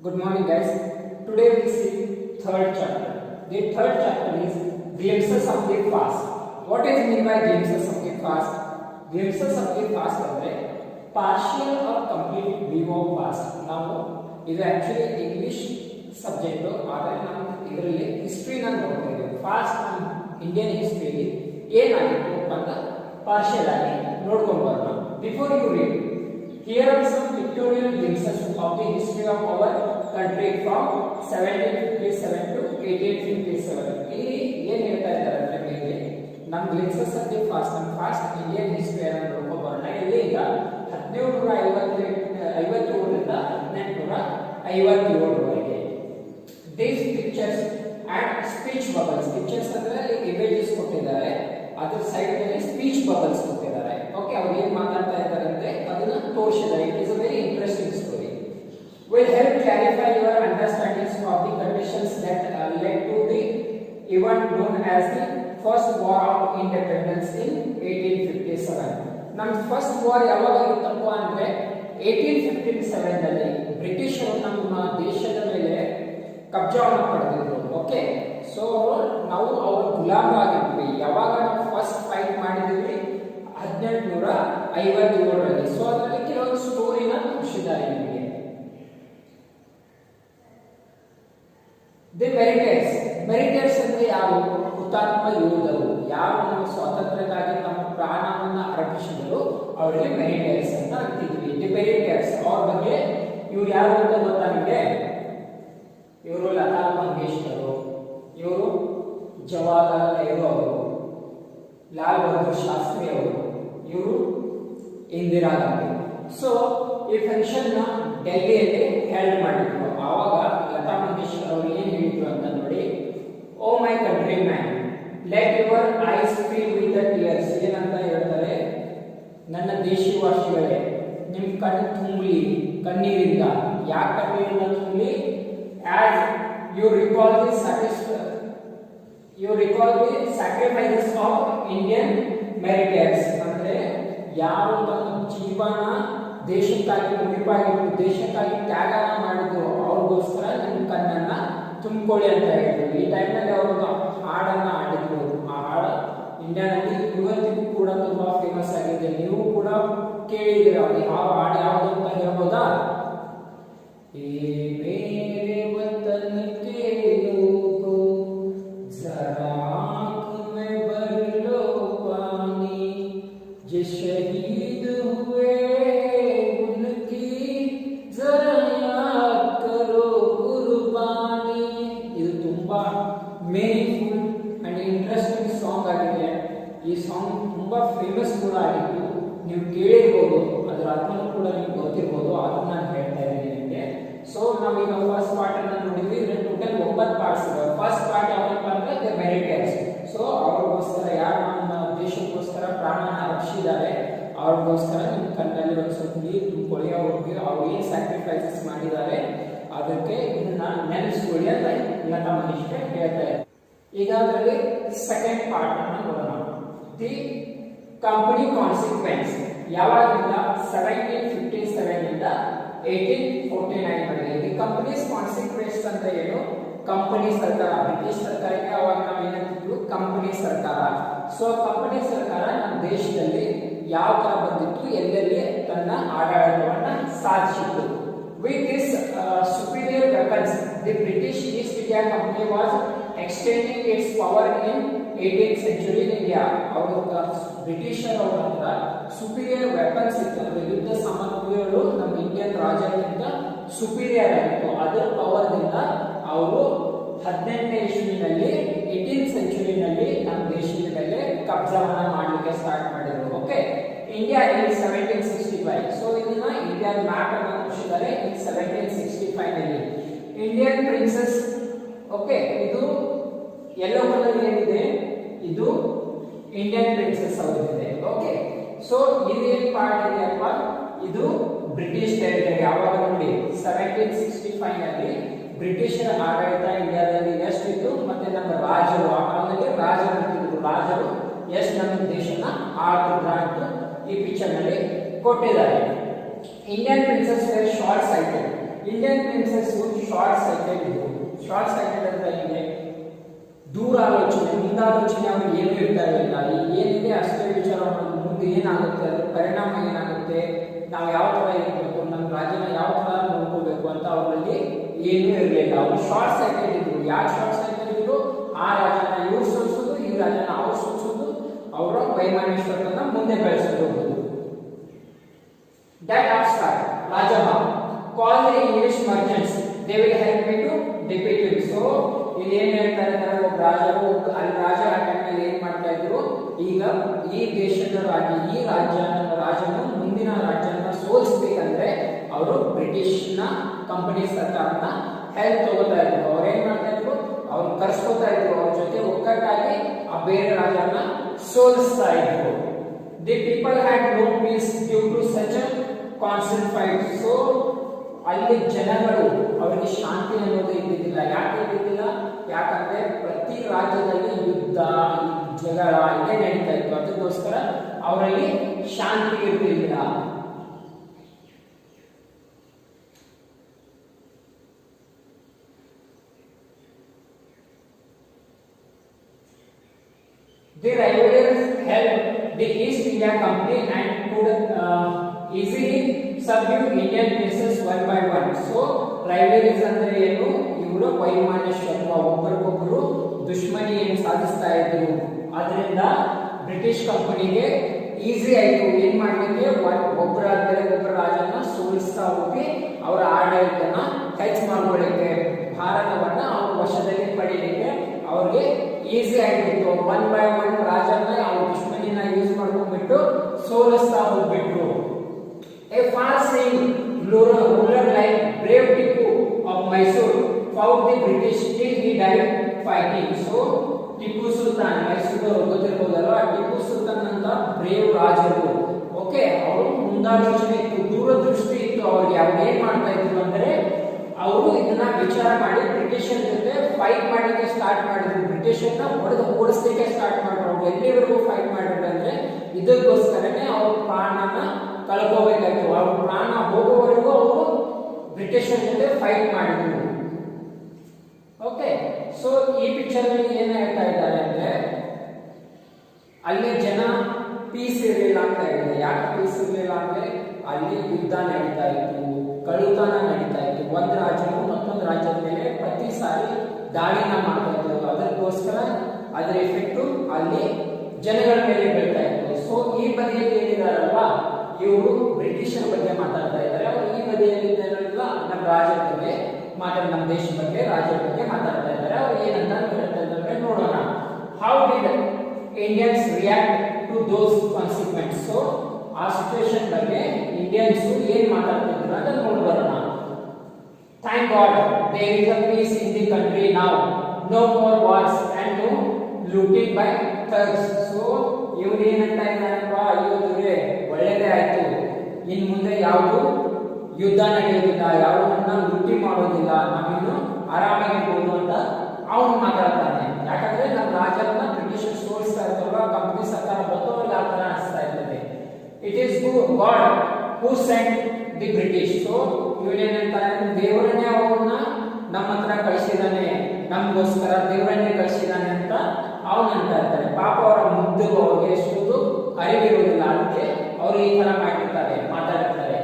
Good morning, guys. Today we see third chapter. The third chapter is glimpses of the past. What is mean by glimpses of the past? Glimpses of the past ಅಂದ್ರೆ partial or complete view of past. ನಾವು ಇದು actually English subject ಆದರೆ ನಾವು ಇದರಲ್ಲಿ ಹಿಸ್ಟರಿನ ನೋಡ್ತಾ ಇದ್ದೀವಿ. Fast Indian history ಏನಾಗಿತ್ತು ಅಂತ ಪಾರ್ಷಿಯಲ್ ಆಗಿ ನೋಡ್ಕೊಂಡು ಬರೋಣ. Before you read, here are some pictorial glimpses of the history of our country from 1757 to 1857. ಇಲ್ಲಿ ಏನು ಹೇಳ್ತಾ ಇದ್ದಾರೆ ಅಂದ್ರೆ ಮೇಲೆ ನಮ್ಮ glimpses of the fast Indian history ಅನ್ನು ನೋಡ್ಕೊಂಡು ಬರೋಣ. ಇಲ್ಲಿ ಈಗ 1757 ರಿಂದ 1857 ವರೆಗೆ these pictures and speech bubbles. pictures ಅಂದ್ರೆ ಇಮೇಜಸ್ ಕೊಟ್ಟಿದ್ದಾರೆ, ಅದರ ಸೈಡ್ ನಲ್ಲಿ ಸ್ಪೀಚ್ ಬಬಲ್ಸ್ ಕೊಟ್ಟಿದ್ದಾರೆ. ಓಕೆ, ಅವರು ಏನು ಮಾತಾಡ್ತಾ ಇದ್ದಾರೆ ಅಂದ್ರೆ ಅದನ್ನ ತೋರಿಸಿದ್ದಾರೆ. It is a very interesting story. will help clarify your understandings of the conditions that led to the event known as the first war of independence in 1857. ನಮ್ಮ ಫಸ್ಟ್ ವಾರ್ ಯಾವಾಗ ಇತ್ತಪ್ಪ ಅಂದ್ರೆ 1857 ನಲ್ಲಿ ಬ್ರಿಟಿಷರು ನಮ್ಮ ದೇಶದ ಮೇಲೆ ಕಬ್ಜಾವನ್ನು ಪಡೆದಿದ್ರು. ಓಕೆ, ಸೊ ನಾವು ಅವ್ರ ಗುಲಾಮರಾಗಿದ್ವಿ. ಯಾವಾಗ ನಾವು ಫಸ್ಟ್ ಫೈಟ್ ಮಾಡಿದ್ವಿ 1857ರಲ್ಲಿ. ಸೊ ಅದರಲ್ಲಿ ಕೆಲವೊಂದು ಸ್ಟೋರಿನ ತೋರಿಸಿದ್ದಾರೆ ನಿಮಗೆ. ದಿ ಮೆರಿಟರ್ಸ್ ಅಂದ್ರೆ ಯಾರು? ಹುತಾತ್ಮ ಯೋಧರು, ಯಾರು ನಮ್ಮ ಸ್ವಾತಂತ್ರ್ಯಕ್ಕಾಗಿ ತಮ್ಮ ಪ್ರಾಣವನ್ನ ಅರ್ಪಿಸಿದರು ಅವರಿಗೆ ಮೆರಿಟರ್ಸ್ ಅಂತ ಅಂತಿದ್ವಿ. ದಿ ಮೆರಿಟರ್ಸ್ ಅವ್ರ ಬಗ್ಗೆ ಇವ್ರು ಯಾರು ಅಂತ ಗೊತ್ತಾ ನಿಮಗೆ? ಇವರು ಲತಾ ಮಂಗೇಶ್ಕರ್, ಇವರು ಜವಾಹರ್ಲಾಲ್ ನೆಹರು ಅವರು, ಲಾಲ್ ಬಹದ್ದೂರ್ ಶಾಸ್ತ್ರಿ ಅವರು, ಇವರು ಇಂದಿರಾ ಗಾಂಧಿ. ಸೊ ಈ ಫಂಕ್ಷನ್ ನ ಡೆಲ್ಲಿಯಲ್ಲಿ ಹೆಲ್ಡ್ ಮಾಡಿದ್ರು. ಆವಾಗ ಲತಾ ಮಂಗೇಶ್ಕರ್ ಅವರು ಏನ್ ಹೇಳಿದ್ರು ಅಂತ ನೋಡಿ. Oh my country man, let your eyes fill with the tears. ಏನಂತ ಹೇಳ್ತಾರೆ? ನನ್ನ ದೇಶವಾಸಿಗಳೇ, ನಿಮ್ ಕಣ್ಣು ತುಂಬಲಿ ಕಣ್ಣೀರಿಂದ. ಯಾಕೆ ಕಣ್ಣೀರಿಂದ ತುಂಬಲಿ? as you recall the sacrifices of Indian mariners. ಅಂದ್ರೆ ಯಾರು ತಮ್ಮ ಜೀವನ ದೇಶಕ್ಕಾಗಿ ಮುಡಿಪಾಗಿಟ್ಟು ದೇಶಕ್ಕಾಗಿ ತ್ಯಾಗನ ಮಾಡಿದ್ರು ಅವ್ರಿಗೋಸ್ಕರ ನಿಮ್ಮ ಕಣ್ಣನ್ನ ತುಂಬಿಕೊಳ್ಳಿ ಅಂತ ಹೇಳಿದ್ರು. ಈ ಟೈಮ್ನಲ್ಲಿ ಅವರು ಹಾಡನ್ನ ಆಡಿದ್ರು. ಆ ಹಾಡು ಇಂಡಿಯಾದಲ್ಲಿ ಇವತ್ತಿಗೂ ಕೂಡ ತುಂಬಾ ಫೇಮಸ್ ಆಗಿದೆ. ನೀವು ಕೂಡ ಕೇಳಿದಿರ. ಯಾವ ಹಾಡು ಯಾವುದು ಅಂತ ಹೇಳ್ಬೋದಾ? मेरे वतन के लोगों जरा आँख में भर लो पानी, जो शहीद हुए उनकी जरा याद करो कुर्बानी. ಇದು ತುಂಬಾ ಮೀನಿಂಗ್ಫುಲ್ ಅಂಡ್ ಇಂಟ್ರೆಸ್ಟಿಂಗ್ ಸಾಂಗ್ ಆಗಿದೆ. ಈ ಸಾಂಗ್ ತುಂಬಾ ಫೇಮಸ್ ಕೂಡ ಆಗಿತ್ತು. ನೀವು ಕೇಳಿರ್ಬೋದು, ಅದರ ಅರ್ಥನೂ ಕೂಡ ನಿಮ್ಗೆ ಗೊತ್ತಿರ್ಬೋದು. ಅದನ್ನ ನಾನು ಹೇಳ್ತಾ ಇದ್ದೀನಿ ನಿಮಗೆ. ಸೊ ನಾವೀಗ ಫಸ್ಟ್ ಪಾರ್ಟ್ ಅನ್ನು ನೋಡಿದ್ವಿ. ಇದರಲ್ಲಿ ಟೋಟಲ್ 9 ಪಾರ್ಟ್ಸ್ ಇದೆ. ಫಸ್ಟ್ ಪಾರ್ಟ್ ಯಾವಪ್ಪ ಅಂದ್ರೆ ದ ಮೆರಿಟರ್ಸ್. ಸೊ ಅವ್ರಿಗೋಸ್ಕರ ಯಾರು ನಮ್ಮ ದೇಶಕ್ಕೋಸ್ಕರ ಪ್ರಾಣನ ಅರ್ಪಿಸಿದ್ದಾರೆ ಅವ್ರಿಗೋಸ್ಕರ ನಿಮ್ಮ ಕಣ್ಣಲ್ಲಿ ಒಂದು ಸ್ವಲ್ಪ ನೀರು ತುಂಬಿಕೊಳ್ಳಿ. ಅವ್ರಿಗೆ ಅವ್ರು ಏನು ಸ್ಯಾಕ್ರಿಫೈಸಸ್ ಮಾಡಿದ್ದಾರೆ ಅದಕ್ಕೆ ಇದನ್ನ ನೆನೆಸ್ಕೊಳ್ಳಿ ಅಂತ ಲತಾ ಮಂಗೇಶ್ಕರ್ ಹೇಳ್ತಾರೆ. ಈಗ ಅದರಲ್ಲಿ ಸೆಕೆಂಡ್ ಪಾರ್ಟ್ ಅನ್ನು ನೋಡೋಣ. The company consequence. ಯಾವಾಗಿಂದ? 1757 ಇಂದ 1849 ವರೆಗೆ. ದಿ ಕಂಪನೀಸ್ ಕಾನ್ಸಿಕ್ವೆನ್ಸ್ ಅಂತ ಏನು? ಕಂಪನಿ ಸರ್ಕಾರ, ಬ್ರಿಟಿಷ್ ಸರ್ಕಾರಕ್ಕೆ ಅವಾಗ ನಾವು ಏನಂತಿದ್ವು? ಕಂಪನಿ ಸರ್ಕಾರ. ಸೊ ಕಂಪನಿ ಸರ್ಕಾರ ನಮ್ಮ ದೇಶದಲ್ಲಿ ಯಾವ ತರ ಬಂದಿತ್ತು, ಎಲ್ಲೆಲ್ಲಿ ತನ್ನ ಆಡಳಿತವನ್ನ ಸಾಧಿಸಿತ್ತು. With this superior weapons the British East India Company was extending its power in 18th century in India. ಅವರು ಬ್ರಿಟಿಷರ್ ಅವರ ಹತ್ರ ಸುಪೀರಿಯರ್ ವೆಪನ್ಸ್ ಇತ್ತು. ಅಂದ್ರೆ ಯುದ್ಧ ಸಾಮಗ್ರಿಗಳು ನಮ್ಮ ಇಂಡಿಯನ್ ರಾಜರಿಗಿಂತ ಸುಪೀರಿಯರ್ ಆಗಿತ್ತು. ಅದರ ಪವರ್ದಿಂದ ಅವರು 18ನೇ ಇಸ್ವಿನಲ್ಲಿ 18th century ನಲ್ಲಿ ನಮ್ಮ ದೇಶದ ಮೇಲೆ ಕಬ್ಜಾವನ್ನ ಮಾಡಲಿಕ್ಕೆ ಸ್ಟಾರ್ಟ್ ಮಾಡಿದ್ರು. Okay, India in 1765. ಸೊ ಇದನ್ನ ಇಂಡಿಯಾ ಮ್ಯಾಪ್ ಅನ್ನು ತೋರಿಸಿದ್ದಾರೆ ಇನ್ 1765 ನಲ್ಲಿ. Indian princess. ಓಕೆ, ಇದು ಯೆಲ್ಲೋ ಕಲರ್ ಏನಿದೆ ಇದು ಇಂಡಿಯನ್ ಪ್ರಿನ್ಸೆಸ್ ಅವರಿದೆ. ಓಕೆ, ಸೊ ಇದೇನ್ ಪಾರ್ಟ್ ಇದೆಯಪ್ಪ? ಇದು ಬ್ರಿಟಿಷ್ ಟೆರಿಟರಿ. ಯಾವಾಗ ನೋಡಿ 1765 ನಲ್ಲಿ ಬ್ರಿಟಿಷರ ಆಡಳಿತ ಇಂಡಿಯಾದಲ್ಲಿ ಎಷ್ಟಿತ್ತು, ಮತ್ತೆ ನಮ್ಮ ರಾಜರು ಆ ಕಾಲದಲ್ಲಿ ರಾಜರು ಎಷ್ಟು ನಮ್ಮ ದೇಶನ ಆಳ್ತಿದ್ರ ಅಂತ ಈ ಪಿಕ್ಚರ್ ನಲ್ಲಿ ಕೊಟ್ಟಿದ್ದಾರೆ. Indian princes were short sighted. Indian princes short sighted ಇದ್ರು. ಶಾರ್ಟ್ ಸೈಟೆಡ್ ಅಂತ ಇದೆ ದೂರ ಆಲೋಚನೆ, ಮುಂದಾಲೋಚನೆ ಅವ್ರಿಗೆ ಏನು ಇರ್ತಾ ಇರಲಿಲ್ಲ. ಈಗ ಏನಿದೆ ಅಷ್ಟೇ ವಿಚಾರ ಮಾಡೋದು, ಮುಂದೆ ಏನಾಗುತ್ತೆ, ಅದ್ರ ಪರಿಣಾಮ ಏನಾಗುತ್ತೆ, ನಾವು ಯಾವ ತರ ಇರಬೇಕು, ನಮ್ಮ ರಾಜ್ಯನ ಯಾವ ತರ ನೋಡ್ಕೋಬೇಕು ಅಂತ ಅವರಲ್ಲಿ ಏನೂ ಇರಲಿಲ್ಲ. ಅವರು ಶಾರ್ಟ್ ಸೈಟೆಡ್ ಇದ್ರು. ಯಾರು ಶಾರ್ಟ್ ಸೈಟೆಡ್ ಇದ್ರು, ಆ ರಾಜ್ಯನ ಇವ್ರು ಸೋಲಿಸೋದು, ಈ ರಾಜ್ಯನ ಅವ್ರು ಸೋಲಿಸೋದು, ಅವರ ವೈಮಾನಿಕರನ್ನ ಮುಂದೆ ಬೆಳೆಸೋದು. That upstart Rajabha call the English merchants, they will help me to defeat him. So ಇಲ್ಲಿ ಏನ್ ಹೇಳ್ತಾ ಇದ್ದಾರೆ, ಒಬ್ಬ ರಾಜರು ಅಲ್ಲಿ ರಾಜ ಆಟದಲ್ಲಿ ಏನ್ ಮಾಡ್ತಾ ಇದ್ರು, ಈಗ ಈ ದೇಶದ ರಾಜ್ಯ, ಈ ರಾಜನು ಮುಂದಿನ ರಾಜ್ಯನ ಸೋಲಿಸಬೇಕಂದ್ರೆ ಅವರು ಬ್ರಿಟಿಷ್ ನ ಕಂಪನಿ ಸರ್ಕಾರನ ಹೆಲ್ಪ್ ತಗೋತಾ ಇದ್ರು. ಅವ್ರು ಏನ್ ಮಾಡ್ತಾ ಇದ್ರು, ಅವ್ರು ಕರ್ಸ್ಕೊತಾ ಇದ್ರು, ಅವ್ರ ಜೊತೆ ಒಗ್ಗಟ್ಟಾಗಿ ಆ ಬೇರೆ ರಾಜನ ಸೋಲಿಸ್ತಾ ಇದ್ರು. The people had no peace due to such a constant fight. So ಅಲ್ಲಿ ಜನಗಳು ಅವರಿಗೆ ಶಾಂತಿ ಅನ್ನೋದು ಇದ್ದಿದ್ದಿಲ್ಲ. ಯಾಕೆ ಇದ್ದಿದ್ದಿಲ್ಲ? ಯಾಕಂದ್ರೆ ಪ್ರತಿ ರಾಜ್ಯದಲ್ಲಿ ಯುದ್ಧ, ಜಗಳ ಇದೇ ನಡೀತಾ ಇತ್ತು. ಅದಕ್ಕೋಸ್ಕರ ಅವರಲ್ಲಿ ಶಾಂತಿ ಇರಲಿಲ್ಲ. The rivalries helped the East India Company and could easily subdue Indian princes one by one. So rivalries ಅಂದ್ರೆ ಏನು, ಇವರು ವೈಮಾನಿಕರು ಒಬ್ಬರಿಗೊಬ್ಬರು ದುಶ್ಮನಿ ಏನು ಸಾಧಿಸ್ತಾ ಇದ್ರು. ಅದರಿಂದ ಬ್ರಿಟಿಷ್ ಕಂಪನಿಗೆ ಈಸಿ ಆಯ್ತು ಏನ್ ಮಾಡ್ಲಿಕ್ಕೆ, ಒಬ್ಬರಾದ್ಮೇಲೆ ಒಬ್ಬರ ರಾಜನ ಸೋಲಿಸ್ತಾ ಹೋಗಿ ಅವರ ಆಡಳಿತನ ಹೆಚ್ಚು ಮಾಡ್ಕೊಳ್ಳಿಕ್ಕೆ, ಭಾರತವನ್ನ ಅವ್ರ ವಶದಲ್ಲಿ ಪಡೀಲಿಕ್ಕೆ ಅವ್ರಿಗೆ ಈಸಿ ಆಗಿತ್ತು. ಒನ್ ಬೈ ಒನ್ ರಾಜನ ಅವ್ರ ದುಶ್ಮನಿನ ಯೂಸ್ ಮಾಡ್ಕೊಂಡ್ಬಿಟ್ಟು ಸೋಲಿಸ್ತಾ ಹೋಗ್ಬಿಟ್ರು. A far-seeing ruler like brave Tipu of Mysore fought the British till he died fighting. So Tipu Sultan, Mysuru ಗೊತ್ತಿರಬಹುದಲ್ವಾ, Tipu Sultan ಅಂತ ಬ್ರೇವ್ ರಾಜರು. ಓಕೆ, ಅವರು ಮುಂದಾಲೋಚನೆ ಇತ್ತು, ದೂರದೃಷ್ಟಿ ಇತ್ತು ಅವ್ರಿಗೆ. ಅವ್ರು ಏನ್ ಮಾಡ್ತಾ ಇದ್ರು ಅಂದ್ರೆ, ಅವರು ಇದನ್ನ ವಿಚಾರ ಮಾಡಿ ಬ್ರಿಟಿಷರ್ ಜೊತೆ ಫೈಟ್ ಮಾಡಲಿಕ್ಕೆ ಸ್ಟಾರ್ಟ್ ಮಾಡಿದ್ರು. ಬ್ರಿಟಿಷರ್ನ ಹೊಡೆದು ಓಡಿಸ್ಲಿಕ್ಕೆ ಸ್ಟಾರ್ಟ್ ಮಾಡಿದ್ರು. ಅವ್ರು ಎಲ್ಲಿವರೆಗೂ ಫೈಟ್ ಮಾಡಿದ್ರು ಅಂದ್ರೆ, ಇದಕ್ಕೋಸ್ಕರನೇ ಅವ್ರ ಪ್ರಾಣನ ಕಳ್ಕೋಬೇಕಾಯ್ತು. ಅವ್ರ ಪ್ರಾಣ ಹೋಗೋವರೆಗೂ ಅವರು ಬ್ರಿಟಿಷರ್ ಜೊತೆ ಫೈಟ್ ಮಾಡಿದ್ರು. ಓಕೆ, ಸೊ ಈ ಪಿಕ್ಚರ್ ಅಲ್ಲಿ ಏನ್ ಹೇಳ್ತಾ ಇದ್ದಾರೆ ಅಂದ್ರೆ, ಅಲ್ಲಿ ಜನ ಪೀಸ್ ಇರಲಿಲ್ಲ ಅಂತ ಹೇಳಿದೆ. ಯಾಕೆ ಪೀಸ್ ಇರಲಿಲ್ಲ ಅಂದ್ರೆ, ಅಲ್ಲಿ ಯುದ್ಧ ನಡೀತಾ ಇತ್ತು, ಕಳ್ಳತನ ನಡೀತಾ ಇತ್ತು. ಒಂದು ರಾಜ್ಯವು ಮತ್ತೊಂದು ರಾಜ್ಯದ ಮೇಲೆ ಪ್ರತಿ ಸಾರಿ ದಾಳಿನ ಮಾಡ್ತಾ ಇದ್ರು. ಅದಕ್ಕೋಸ್ಕರ ಅದರ ಎಫೆಕ್ಟು ಅಲ್ಲಿ ಜನಗಳ ಮೇಲೆ ಬೀಳ್ತಾ ಇತ್ತು. ಸೊ ಈ ಬದಿಯಲ್ಲಿ ಏನಿದಾರಲ್ವಾ, ಇವರು ಬ್ರಿಟಿಷರ ಬಗ್ಗೆ ಮಾತಾಡ್ತಾ ಇದ್ದಾರೆ. ಅವರು ಈ ಬದಿಯಲ್ಲಿ ಇದ್ದಾರಲ್ಲ, ನಮ್ಮ ರಾಜ್ಯದ ಬಗ್ಗೆ ನಮ್ಮ ದೇಶದ ಬಗ್ಗೆ, ರಾಜ್ಯದ ಬಗ್ಗೆ ಮಾತಾಡ್ತಾ ಇದ್ದಾರೆ. ಅವ್ರು ಏನಂತ ಹೇಳ್ತಾ ಇದ್ದಾರೆ ನೋಡೋಣ. How did Indians react to those consequences. So ಆ ಸಿಚುವೇಶನ್ ಬಗ್ಗೆ ಇಂಡಿಯನ್ಸ್ ಏನ್ ಮಾತಾಡ್ತಿದ್ರು ಅಂತ ನೋಡ್ಬರೋಣ. Thank God there is a peace in the country now, no more wars and no looting by thugs. So ಇವ್ರು ಏನಂತ ಇದ್ದಾರಪ್ಪ, ಇವರಿಗೆ ಒಳ್ಳೆಯದೇ ಆಯ್ತು, ಇನ್ ಮುಂದೆ ಯಾವುದು ಯುದ್ಧ ನಡೆಯೋದಿಲ್ಲ, ಯಾವುದನ್ನ ಲೂಟಿ ಮಾಡೋದಿಲ್ಲ, ನಾವಿನ್ನು ಆರಾಮಾಗಿರ್ಬೋದು ಅಂತ ಅವನು ಮಾತಾಡ್ತಾನೆ. ಯಾಕಂದ್ರೆ ನಮ್ಮ ರಾಜ್ಯನ ಬ್ರಿಟಿಷರ್ ಸೋಲಿಸ್ತಾ ಇರ್ತಲ್ವ, ಕಂಪನಿ ಸರ್ಕಾರ ಬಂದವರಿಗೆ ಆ ತರ ಅನಿಸ್ತಾ ಇರ್ತದೆ. It is God who sent the British. So ಇವನೇನಂತಾನೆ, ದೇವರನ್ನೇ ಅವನ್ನ ನಮ್ಮ ಹತ್ರ ಕಳಿಸಿದಾನೆ, ನಮಗೋಸ್ಕರ ದೇವರನ್ನೇ ಕಳಿಸಿದಾನೆ ಅಂತ ಅವನಂತ ಇರ್ತಾರೆ. ಪಾಪ ಅವರ ಮುದ್ದು ಅವ್ರಿಗೆ ಎಷ್ಟೊಂದು ಅರಿವಿರುವುದಿಲ್ಲ, ಅದಕ್ಕೆ ಅವರು ಈ ತರ ಮಾಡಿರ್ತಾರೆ, ಮಾತಾಡಿರ್ತಾರೆ.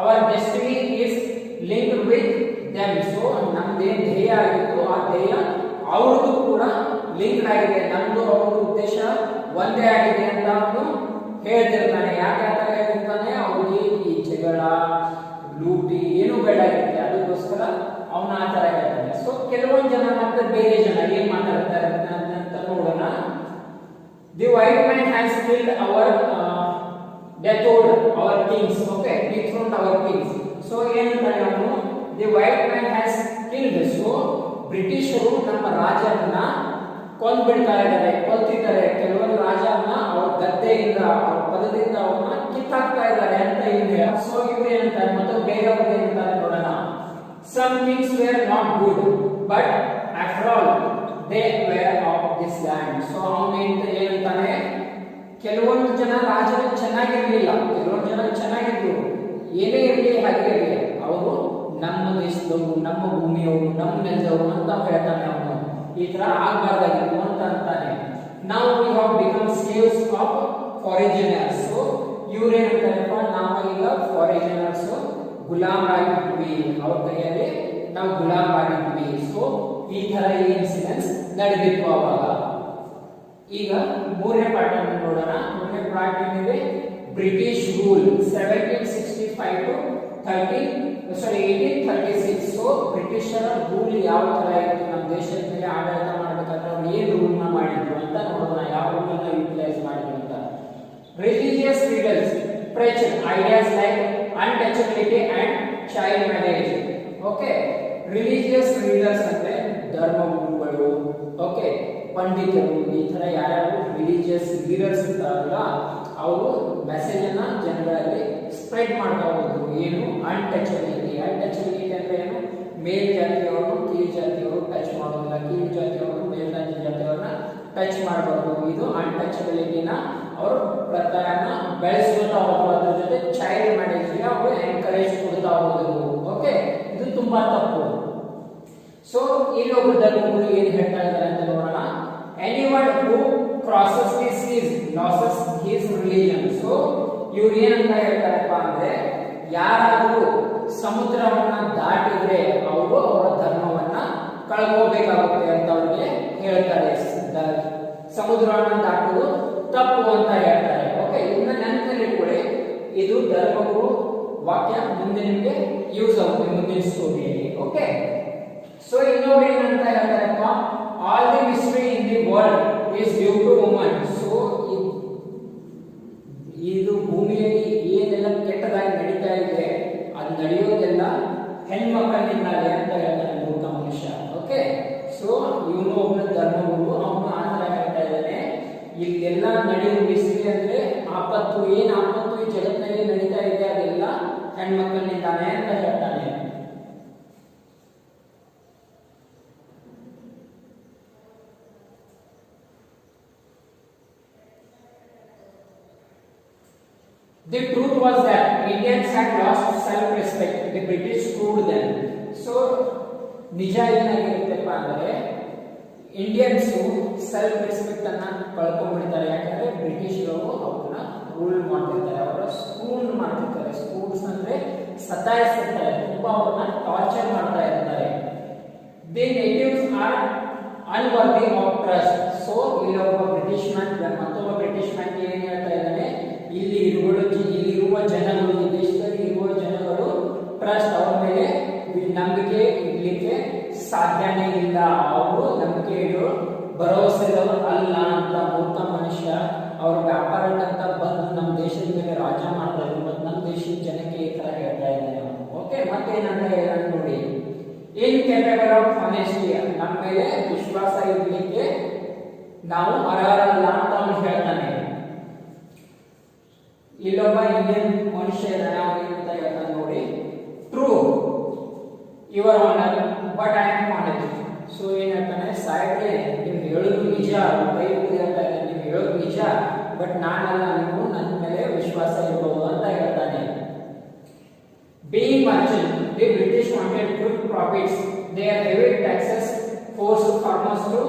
Our destiny is linked with them. So ನಮ್ದೇನ್ ಧ್ಯೇಯ ಆಗಿತ್ತು, ಆ ಧ್ಯೇಯ ಅವ್ರದ್ದು ಕೂಡ ಲಿಂಕ್ ಆಗಿದೆ. ನಮ್ದು ಅವ್ರದ್ದು ಉದ್ದೇಶ ಒಂದೇ ಆಗಿದೆ ಅಂತ ಅವನು ಹೇಳ್ತಿರ್ತಾನೆ. ಯಾಕೆ ಅಂತ ಹೇಳ್ತಿರ್ತಾನೆ, ಅವ್ರಿಗೆ ಈ ಜಗಳ ಲೂಟಿ ಏನು ಬೇಡ ಇರುತ್ತೆ, ಅದಕ್ಕೋಸ್ಕರ ಅವನ ಆ ತರ ಹೇಳ್ತಾನೆ. ಸೊ ಕೆಲವೊಂದು ಜನ ಮತ್ತೆ ಬೇರೆ ಜನ ಏನ್ ಮಾತಾಡ್ತಾರೆ ಅಂತ ನೋಡೋಣ. The white man has killed our dethroned our kings. Okay, dethroned our kings. So ಏನಂತಾನೆ ಅವನು, the white man has killed. So ಬ್ರಿಟಿಷರು ನಮ್ಮ ರಾಜರನ್ನ ಕೊಂದ್ಬಿಡ್ತಾ ಇದ್ದಾರೆ, ಕೊಲ್ತಿದ್ದಾರೆ. ಕೆಲವೊಂದು ರಾಜರನ್ನ ಅವ್ರ ಗದ್ದೆಯಿಂದ, ಅವ್ರ ಪದದಿಂದ ಅವ್ರನ್ನ ಕಿತ್ತಾಕ್ತಾ ಇದ್ದಾರೆ ಅಂತ ಇದೆ. ಸೊ ಇವ್ರು ಏನಂತಾರೆ, ಮತ್ತು ಬೇರೆಯವ್ರು ಏನಂತಾರೆ ನೋಡೋಣ. Some things were not good, but after all they were of this land. So ಅವನು ಏನಂತಾನೆ, ಕೆಲವೊಂದು ಜನ ರಾಜರು ಚೆನ್ನಾಗಿರ್ಲಿಲ್ಲ, ಕೆಲವೊಂದು ಜನ ಚೆನ್ನಾಗಿದ್ರು, ಏನೇ ಇರಲಿ ಹಾಗೆ ಇರಲಿ, ಅವರು ನಮ್ಮ ದೇಶದವರು, ನಮ್ಮ ಭೂಮಿಯವರು, ನಮ್ಮ ನೆಲದವರು ಅಂತ ಹೇಳ್ತಾನೆ ಅವನು. ಈ ತರ ಆಗಬಾರ್ದಾಗಿತ್ತು ಅಂತ ಅಂತಾನೆ. ನಾವು we have become slaves of foreigners. So ಇವ್ರೇನಂತಾರಪ್ಪ, ನಾವೀಗ ಫಾರಿನರ್ಸ್ ಗುಲಾಮರಾಗಿದ್ವಿ, ಅವ್ರ ಕೈಯಲ್ಲಿ ನಾವು ಗುಲಾಮರಾಗಿದ್ವಿ. ಸೊ ಈ ತರ ಈ ಇನ್ಸಿಡೆನ್ಸ್ ನಡೆದಿತ್ತು ಅವಾಗ. ಈಗ ಮೂರನೇ ಪಾಠ ನೋಡೋಣ. ಮೂರನೇ ಪಾಠ ಏನಿದೆ, ಬ್ರಿಟಿಷ್ ರೂಲ್ 1765 to 1836. ಸೊ ಬ್ರಿಟಿಷರ ರೂಲ್ ಯಾವ ತರ ಇತ್ತು, ನಮ್ಮ ದೇಶದ ಮೇಲೆ ಆಡಳಿತ ಮಾಡಬೇಕಾದ್ರೆ ಅವ್ರು ಏನು ರೂಲ್ ಮಾಡಿದ್ರು ಅಂತ ನೋಡೋಣ, ಯಾವ ರೂಲ್ ಅನ್ನು ಯುಟಿಲೈಸ್ ಮಾಡಿದ್ರು ಅಂತ. Religious freedoms preached ideas like untouchability and child marriage. Okay, religious leaders ಅಂದ್ರೆ ಧರ್ಮಗುರುಗಳು, ಓಕೆ, ಪಂಡಿತರು, ಈ ತರ ಯಾರ್ಯಾರು ರಿಲಿಜಿಯಸ್ ಲೀಡರ್ಸ್ ಇರ್ತಾರಲ್ಲ ಅವರು ಮೆಸೇಜ್ ಅನ್ನ ಜನಗಳಲ್ಲಿ ಸ್ಪ್ರೆಡ್ ಮಾಡ್ತಾ ಹೋದ್ರು. ಏನು, ಅನ್ಟಚಬಿಲಿಟಿ. ಅನ್ಟಚಬಿಲಿಟಿ ಅಂದ್ರೆ ಏನು, ಮೇಲ್ ಜಾತಿಯವರು ಕೀಳ್ ಜಾತಿಯವರು ಟಚ್ ಮಾಡೋದಿಲ್ಲ, ಕೀಳ್ ಜಾತಿಯವರು ಮೇಲ್ ಜಾತಿಯವರನ್ನ ಟಚ್ ಮಾಡಬಾರ್ದು. ಇದು ಅನ್ಟಚಬಿಲಿಟಿನ ಅವರು ಪ್ರಕಾರನ ಬೆಳೆಸ್ಕೊತಾ ಹೋದ್ರು. ಅದ್ರ ಜೊತೆ ಚೈಲ್ಡ್ ಮ್ಯಾರೇಜ್ಗೆ ಅವರು ಎನ್ಕರೇಜ್ ಕೊಡ್ತಾ ಹೋದ್ರು. ಓಕೆ, ಇದು ತುಂಬಾ ತಪ್ಪು. ಸೊ ಇಲ್ಲೊಬ್ಬ ಧರ್ಮಗುರು ಏನ್ ಹೇಳ್ತಾ ಇದ್ದಾರೆ ಅಂತ ನೋಡೋಣ. Anyone who crosses this seas loses his religion. So ಇವ್ರು ಏನಂತ ಹೇಳ್ತಾರಪ್ಪ ಅಂದ್ರೆ, ಯಾರಾದ್ರೂ ಸಮುದ್ರವನ್ನ ದಾಟಿದ್ರೆ ಅವರು ಅವರ ಧರ್ಮವನ್ನ ಕಳ್ಕೋಬೇಕಾಗುತ್ತೆ ಅಂತ ಅವ್ರಿಗೆ ಹೇಳ್ತಾರೆ. ಸಮುದ್ರವನ್ನ ದಾಟುವುದು ತಪ್ಪು ಅಂತ ಹೇಳ್ತಾರೆ. ಓಕೆ, ಇದನ್ನ ನೆನಪಿಟ್ಕೊಳ್ಳಿ. ಇದು ಧರ್ಮಗುರು ವಾಕ್ಯ ಮುಂದೆ ನಿಮಗೆ ಯೂಸ್ ಆಗುತ್ತೆ ಮುಂದಿನ ಸ್ಟೋರಿಯಲ್ಲಿ. ಓಕೆ, ಸೊ ಇನ್ನೊಬ್ರು ಏನಂತ ಹೇಳ್ತಾರಪ್ಪ, all the mystery in the world is due to woman. So ಇದು ಭೂಮಿಯಲ್ಲಿ ಏನೆಲ್ಲ ಕೆಟ್ಟದಾಗಿ ನಡೀತಾ ಇದೆ ಅದು ನಡೆಯೋದೆಲ್ಲ ಹೆಣ್ಮಕ್ಕಳಿಂದಾಗಿ ಅಂತ ಹೇಳ್ತಾನೆ ಮೂರ್ಖ ಮನುಷ್ಯ. ಓಕೆ, ಸೊ ಇವನು ಒಬ್ಬ ಧರ್ಮಗುರು, ಅವನು ಆ ತರ ಹೇಳ್ತಾ ಇದ್ದಾನೆ, ಇಲ್ಲೆಲ್ಲ ನಡೆಯುವ ಮಿಸ್ಟ್ರಿ ಅಂದ್ರೆ ಆಪತ್ತು, ಏನ್ ಆಪತ್ತು ಈ ಜಗತ್ತಿನಲ್ಲಿ ನಡೀತಾ ಇದೆ ಅದೆಲ್ಲ ಹೆಣ್ಮಕ್ಕಳಿಂದಾನೆ ಅಂತ ಹೇಳ್ತಾನೆ. The truth was that Indians had lost self-respect. The British proved them. So, ನಿಜ ಏನಾಗಿರುತ್ತಪ್ಪ ಅಂದ್ರೆ ಇಂಡಿಯನ್ಸ್ ಸೆಲ್ಫ್ ರೆಸ್ಪೆಕ್ಟ್ ಅನ್ನ ಕಳ್ಕೊಂಡ್ಬಿಡ್ತಾರೆ. ಯಾಕಂದ್ರೆ ಬ್ರಿಟಿಷರು ಅವ್ರನ್ನ ರೂಲ್ ಮಾಡ್ತಿರ್ತಾರೆ, ಅವರ ಸ್ಕೂಲ್ ಮಾಡ್ತಿರ್ತಾರೆ. ಸ್ಕೂಲ್ಸ್ ಅಂದ್ರೆ ಸತಾಯಿಸ್ತಿರ್ತಾರೆ, ತುಂಬಾ ಅವ್ರನ್ನ ಟಾರ್ಚರ್ ಮಾಡ್ತಾ ಇರ್ತಾರೆ. The natives are unworthy of trust. So ಇಲ್ಲಿ ಒಬ್ಬ ಬ್ರಿಟಿಷ್ ಮ್ಯಾನ್ ಮತ್ತೊಬ್ಬ ಬ್ರಿಟಿಷ್ ಮ್ಯಾನ್ ಏನ್ ಹೇಳ್ತಾ ಇದ್ದಾನೆ, ಇಲ್ಲಿರುವ ಜನಗಳು, ಈ ದೇಶದಲ್ಲಿ ಇರುವ ಜನಗಳು ಟ್ರಸ್ಟ್, ಅವ್ರ ಮೇಲೆ ನಂಬಿಕೆ ಇಡ್ಲಿಕ್ಕೆ ಸಾಧ್ಯನೇ ಇಲ್ಲ, ಅವರು ನಂಬಿಕೆ ಇಡೋ ಭರವಸೆ ಅಲ್ಲ ಅಂತ ಮೂರ್ಖ ಮನುಷ್ಯ. ಅವ್ರ ವ್ಯಾಪಾರಕ್ಕಂತ ಬಂದು ನಮ್ಮ ದೇಶದ ಮೇಲೆ ರಾಜ ಮಾಡ್ತಾರೆ, ಮತ್ತು ನಮ್ಮ ದೇಶದ ಜನಕ್ಕೆ ಈ ತರ ಹೇಳ್ತಾ ಇದ್ದಾರೆ. ಓಕೆ, ಮತ್ತೇನಂತ ಹೇಳ ನೋಡಿ, ಇನ್ಕೇಪಬಲ್ ಆಫ್ ಆನೆಸ್ಟಿ, ನಮ್ಮ ಮೇಲೆ ವಿಶ್ವಾಸ ಇಡ್ಲಿಕ್ಕೆ ನಾವು ಅರ್ಹರಲ್ಲ ಅಂತ ಅವನು ಹೇಳ್ತಾನೆ. ಇಲ್ಲೊಬ್ಬ ಇಂಡಿಯನ್ ಮನುಷ್ಯ ಇದ್ದಾನೆ, ಅವನಿಂದ ಹೇಳ್ತಾನೆ ನೋಡಿ, true your honour but I am honest. So ಏನ್ ಹೇಳ್ತಾನೆ, ಸಾಹೇಬ್ರೆ ನೀವು ಹೇಳೋದು ನಿಜ, ಕೈ ಮುಗಿದು ಹೇಳ್ತಾ ಇದ್ದಾರೆ, ನೀವು ಹೇಳೋದು ನಿಜ, ಬಟ್ ನಾನಲ್ಲ, ನೀವು ನನ್ನ ಮೇಲೆ ವಿಶ್ವಾಸ ಇರಬಹುದು ಅಂತ ಹೇಳ್ತಾನೆ. Being merchant, the British wanted quick profits. Their heavy taxes forced farmers to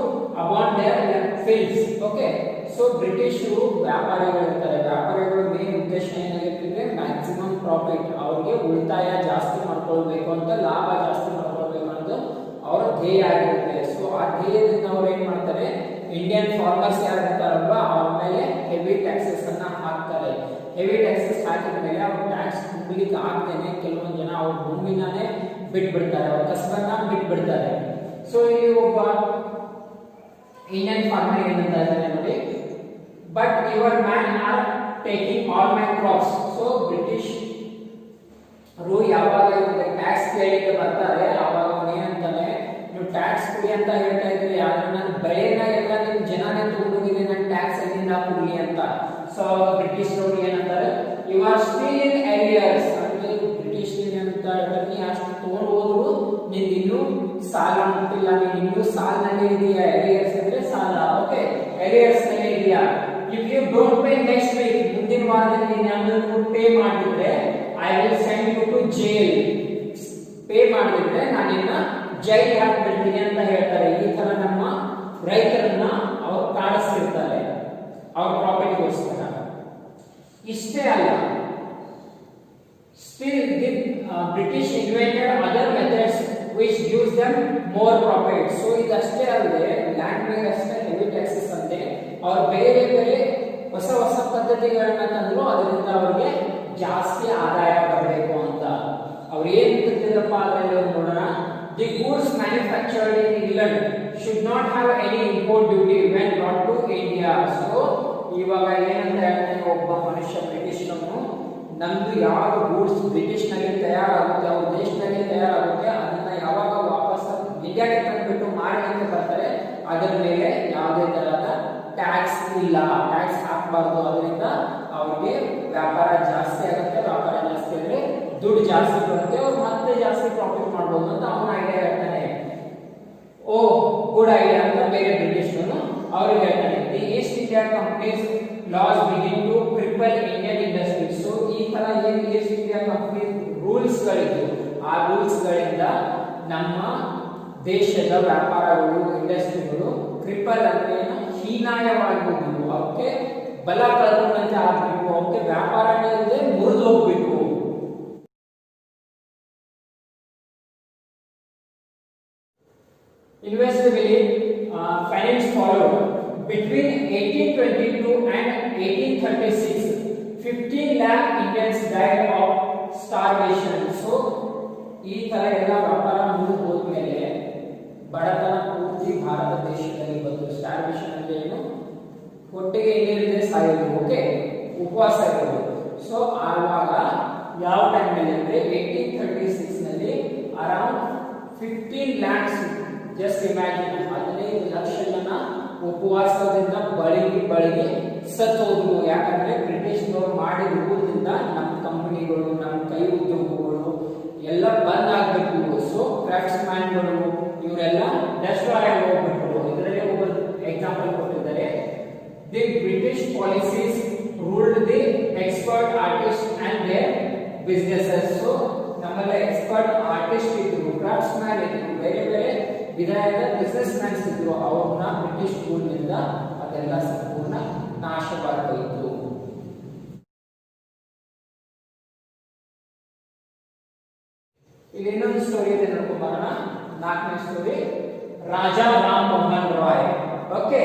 abandon their fields. Okay, so British ವ್ಯಾಪಾರಿಗಳು ಇರ್ತಾರೆ, ವ್ಯಾಪಾರಿಗಳ ಮೇನ್ ಉದ್ದೇಶ ಏನಾಗಿರ್ತದೆ, ಮ್ಯಾಕ್ಸಿಮಮ್ ಪ್ರಾಫಿಟ್, ಅವ್ರಿಗೆ ಉಳಿತಾಯ ಜಾಸ್ತಿ ಮಾಡ್ಕೊಳ್ಬೇಕು ಅಂತ, ಲಾಭ ಜಾಸ್ತಿ ಮಾಡ್ಕೊಳ್ಬೇಕು ಅನ್ನೋದು ಅವರ ಧ್ಯೇಯ ಆಗಿರುತ್ತೆ. ಸೊ ಆ ಧ್ಯೇಯದಿಂದ ಅವ್ರು ಏನ್ ಮಾಡ್ತಾರೆ, ಇಂಡಿಯನ್ ಫಾರ್ಮರ್ಸ್ ಯಾರು ಇರ್ತಾರಲ್ವ ಅವ್ರ ಮೇಲೆ ಹೆವಿ ಟ್ಯಾಕ್ಸಸ್ ಅನ್ನ ಹಾಕ್ತಾರೆ. ಹೆವಿ ಟ್ಯಾಕ್ಸಸ್ ಹಾಕಿದ ಮೇಲೆ ಅವ್ರು ಟ್ಯಾಕ್ಸ್ ತುಂಬಲಿಕ್ಕೆ ಆಗ್ದೇನೆ ಕೆಲವೊಂದು ಜನ ಅವ್ರ ಭೂಮಿನೇ ಬಿಟ್ಬಿಡ್ತಾರೆ, ಅವ್ರ ಕಸಬನ್ನ ಬಿಟ್ಬಿಡ್ತಾರೆ. ಸೊ ಇಲ್ಲಿ ಒಬ್ಬ ಇಂಡಿಯನ್ ಫಾರ್ಮರ್ ಏನಂತ ಇದ್ದಾನೆ ನೋಡಿ, but your man are taking all my crops. So British ರು ಯಾವಾಗ ಟ್ಯಾಕ್ಸ್ ಕೇಳಲಿಕ್ಕೆ ಬರ್ತಾರೆ ಅವಾಗ ಏನಂತಾನೆ, ನೀವು ಟ್ಯಾಕ್ಸ್ ಕೊಡಿ ಅಂತ ಹೇಳ್ತಾ ಇದ್ರಿ, ಆದ್ರೆ ನನ್ನ ಬೆಳೆನ ಎಲ್ಲ ನಿಮ್ ಜನನೇ ತಗೊಂಡೋಗಿದೆ, ನನ್ನ ಟ್ಯಾಕ್ಸ್ ಎಲ್ಲಿಂದ ಕೊಡ್ಲಿ ಅಂತ. ಸೊ ಬ್ರಿಟಿಷ್ ಅವರು ಏನಂತಾರೆ, you are still in arrears, ಅಂದ್ರೆ ಬ್ರಿಟಿಷ್ ಏನಂತ ಹೇಳ್ತಾರೆ, ಅಷ್ಟು ತಗೊಂಡು ಹೋದ್ರು ನಿಂದು ಇನ್ನೂ ಸಾಲ ಮುಟ್ಟಿಲ್ಲ, ನೀನು ಇನ್ನೂ ಸಾಲನಲ್ಲಿ ಇದೆಯಾ. ಏರಿಯರ್ಸ್ ಅಂದ್ರೆ ಸಾಲ. ಓಕೆ, ಏರಿಯರ್ಸ್ ನಲ್ಲಿ ಇದೆಯಾ. If you don't pay next week, ಮುಂದಿನ ವಾರದಲ್ಲಿ ನೀನು ಪೇ ಮಾಡಿದ್ರೆ I will send you to jail. Pay ಮಾಡಿದ್ರೆ ಮಾಡಿದ್ರೆ ನಾನಿನ್ನ ಜೈಲಿಗೆ ಹಾಕ್ಬಿಡ್ತೀನಿ ಅಂತ ಹೇಳ್ತಾರೆ. ಈ ತರ ನಮ್ಮ ರೈತರನ್ನ ಅವ್ರು ಕಾಡಿಸ್ತಿರ್ತಾರೆ ಅವ್ರ ಪ್ರಾಫಿಟ್ಗೋಸ್ಕರ. ಇಷ್ಟೇ ಅಲ್ಲ, still the British invented other methods which gives them more profit. So ಇದಷ್ಟೇ ಅಲ್ಲದೆ ಲ್ಯಾಂಡ್ ಮೇಲೆ ಅಷ್ಟೇ ಹೆವಿ ಟ್ಯಾಕ್ಸಸ್ ಅಂತೆ ಅವ್ರು ಬೇರೆ ಬೇರೆ ಹೊಸ ಹೊಸ ಪದ್ಧತಿಗಳನ್ನ ತಂದ್ರು, ಅದರಿಂದ ಅವ್ರಿಗೆ ಜಾಸ್ತಿ ಆದಾಯ ಬರಬೇಕು ಅಂತ. ಅವ್ರು ಏನ್ ತಿಳ್ತಿದ್ರಪ್ಪ ಅದರಲ್ಲಿ ನೋಡೋಣ. The goods manufactured in England should not have any import duty when brought to India. So ಇವಾಗ ಏನಂತ ಹೇಳ್ತಾನೆ ಒಬ್ಬ ಮನುಷ್ಯ ಬ್ರಿಟಿಷ್ನವನು, ನಮ್ದು ಯಾವ ಗೂಡ್ಸ್ ಬ್ರಿಟಿಷ್ ನಲ್ಲಿ ತಯಾರಾಗುತ್ತೆ, ಅವ್ರ ದೇಶದಲ್ಲಿ ತಯಾರಾಗುತ್ತೆ, ಅದನ್ನ ಯಾವಾಗ ವಾಪಸ್ ಇಂಡಿಯಾಗೆ ತಂದ್ಬಿಟ್ಟು ಮಾರಿ ಅಂತ ಬರ್ತಾರೆ, ಅದರ ಮೇಲೆ ಯಾವುದೇ ತರಹದ ಟ್ಯಾಕ್ಸ್ ಇಲ್ಲ, ಟ್ಯಾಕ್ಸ್ ಹಾಕಬಾರ್ದು. ಅದರಿಂದ ಅವ್ರಿಗೆ ವ್ಯಾಪಾರ ಜಾಸ್ತಿ ಆಗುತ್ತೆ, ವ್ಯಾಪಾರ ಜಾಸ್ತಿ ಅಂದ್ರೆ ದುಡ್ಡು ಜಾಸ್ತಿ ಬರುತ್ತೆ, ಅವ್ರು ಮತ್ತೆ ಜಾಸ್ತಿ ಪ್ರಾಫಿಟ್ ಮಾಡ್ಬೋದು ಅಂತ ಅವನ ಐಡಿಯಾ ಹೇಳ್ತಾನೆ. ಓ ಗುಡ್ ಐಡಿಯಾ ಅಂತ ಬೇರೆ ಬ್ರಿಟಿಷ್ನವನು ಅವ್ರಿಗೆ ಹೇಳ್ತಾನೆ. The East India companies laws begin to cripple Indian industry. So ಈ ತರ ಏನು ಈಸ್ಟ್ ಇಂಡಿಯಾ ಕಂಪನಿ ರೂಲ್ಸ್ ಗಳಿದ್ದು, ಆ ರೂಲ್ಸ್ ಗಳಿಂದ ನಮ್ಮ ದೇಶದ ವ್ಯಾಪಾರಗಳು, ಇಂಡಸ್ಟ್ರಿಗಳು ಕ್ರಿಪಲ್ ಅಂದ್ರೆ ಹೀನಾಯವಾಗಬಹುದು, ಅವಕ್ಕೆ ಬಲ ಕಳ್ಕೊಂಡಂತೆ ಆಗ್ಬೇಕು, ಅವಕ್ಕೆ ವ್ಯಾಪಾರನೇ ಇಲ್ಲದೆ ಮುರಿದು ಹೋಗ್ಬೇಕು. Investigally, finance followed. Between 1822 and 1836, 15 lakh Indians died of starvation. So, ಈ ತರ ಎಲ್ಲ ವ್ಯಾಪಾರ ಮುಂದೆ ಹೋದ್ಮೇಲೆ ಬಡತನ ಪೂರ್ತಿ ಭಾರತ ದೇಶದಲ್ಲಿ ಬಂತು. ಸ್ಟಾರ್ವೇಷನ್ ಅಂದ್ರೆ ಏನು? ಹೊಟ್ಟೆಗೆ ಏನಿಲ್ಲದೆ ಸಾಯೋದು, ಓಕೆ, ಉಪವಾಸ ಇರೋದು. ಸೊ ಆವಾಗ ಯಾವ ಟೈಮ್ನಲ್ಲಿ ಅಂದ್ರೆ 1836 ನಲ್ಲಿ around 15 lakhs, just imagine, 15 lakh ಜನ ಉಪವಾಸದಿಂದ ಬಳಗಿ ಸತ್ತೋದ್ರು. ಯಾಕಂದ್ರೆ ಬ್ರಿಟಿಷ್ನವ್ರು ಮಾಡಿದ ರೂಲ್ದಿಂದ ನಮ್ಮ ಕಂಪನಿಗಳು, ನಮ್ಮ ಕೈ ಉದ್ಯೋಗಗಳು ಎಲ್ಲ ಬಂದ್ ಆಗ್ಬೇಕು. ಸೊ ಕ್ರಾಫ್ಟ್ಸ್ ಮ್ಯಾನ್ಗಳು ಇವರೆಲ್ಲ ಡೆಸ್ಟ್ರಾಯ್ ಆಗಿ ಹೋಗ್ಬಿಟ್ರು. ಇದರಲ್ಲಿ ಒಬ್ಬ ಎಕ್ಸಾಂಪಲ್ ಕೊಟ್ಟಿದ್ದಾರೆ. The British policies ruled the expert artist and their businesses. So ನಮ್ಮೆಲ್ಲ ಎಕ್ಸ್ಪರ್ಟ್ ಆರ್ಟಿಸ್ಟ್ ಇದ್ರು, ಕ್ರಾಫ್ಟ್ಸ್ ಮ್ಯಾನ್ ಇದ್ರು, ಬೇರೆ ಬೇರೆ ವಿಧಾಯಕ ಬಿಸ್ನೆಸ್ ಮ್ಯಾನ್ಸ್ ಇದ್ರು. ಅವ್ರನ್ನ ಬ್ರಿಟಿಷ್ ರೂಲ್ನಿಂದ ಅದೆಲ್ಲ ಸಂಪೂರ್ಣ ನಾಶವಾಗೋಯಿತು. ಇಲ್ಲಿ ಇನ್ನೊಂದು ಸ್ಟೋರಿ ಇದೆ ನೋಡ್ಕೊಂಡು ಬರೋಣ. 4ನೇ ಸ್ಟೋರಿ, ರಾಜಾ ರಾಮ್ ಮೋಹನ್ ರಾಯ್. ಓಕೆ,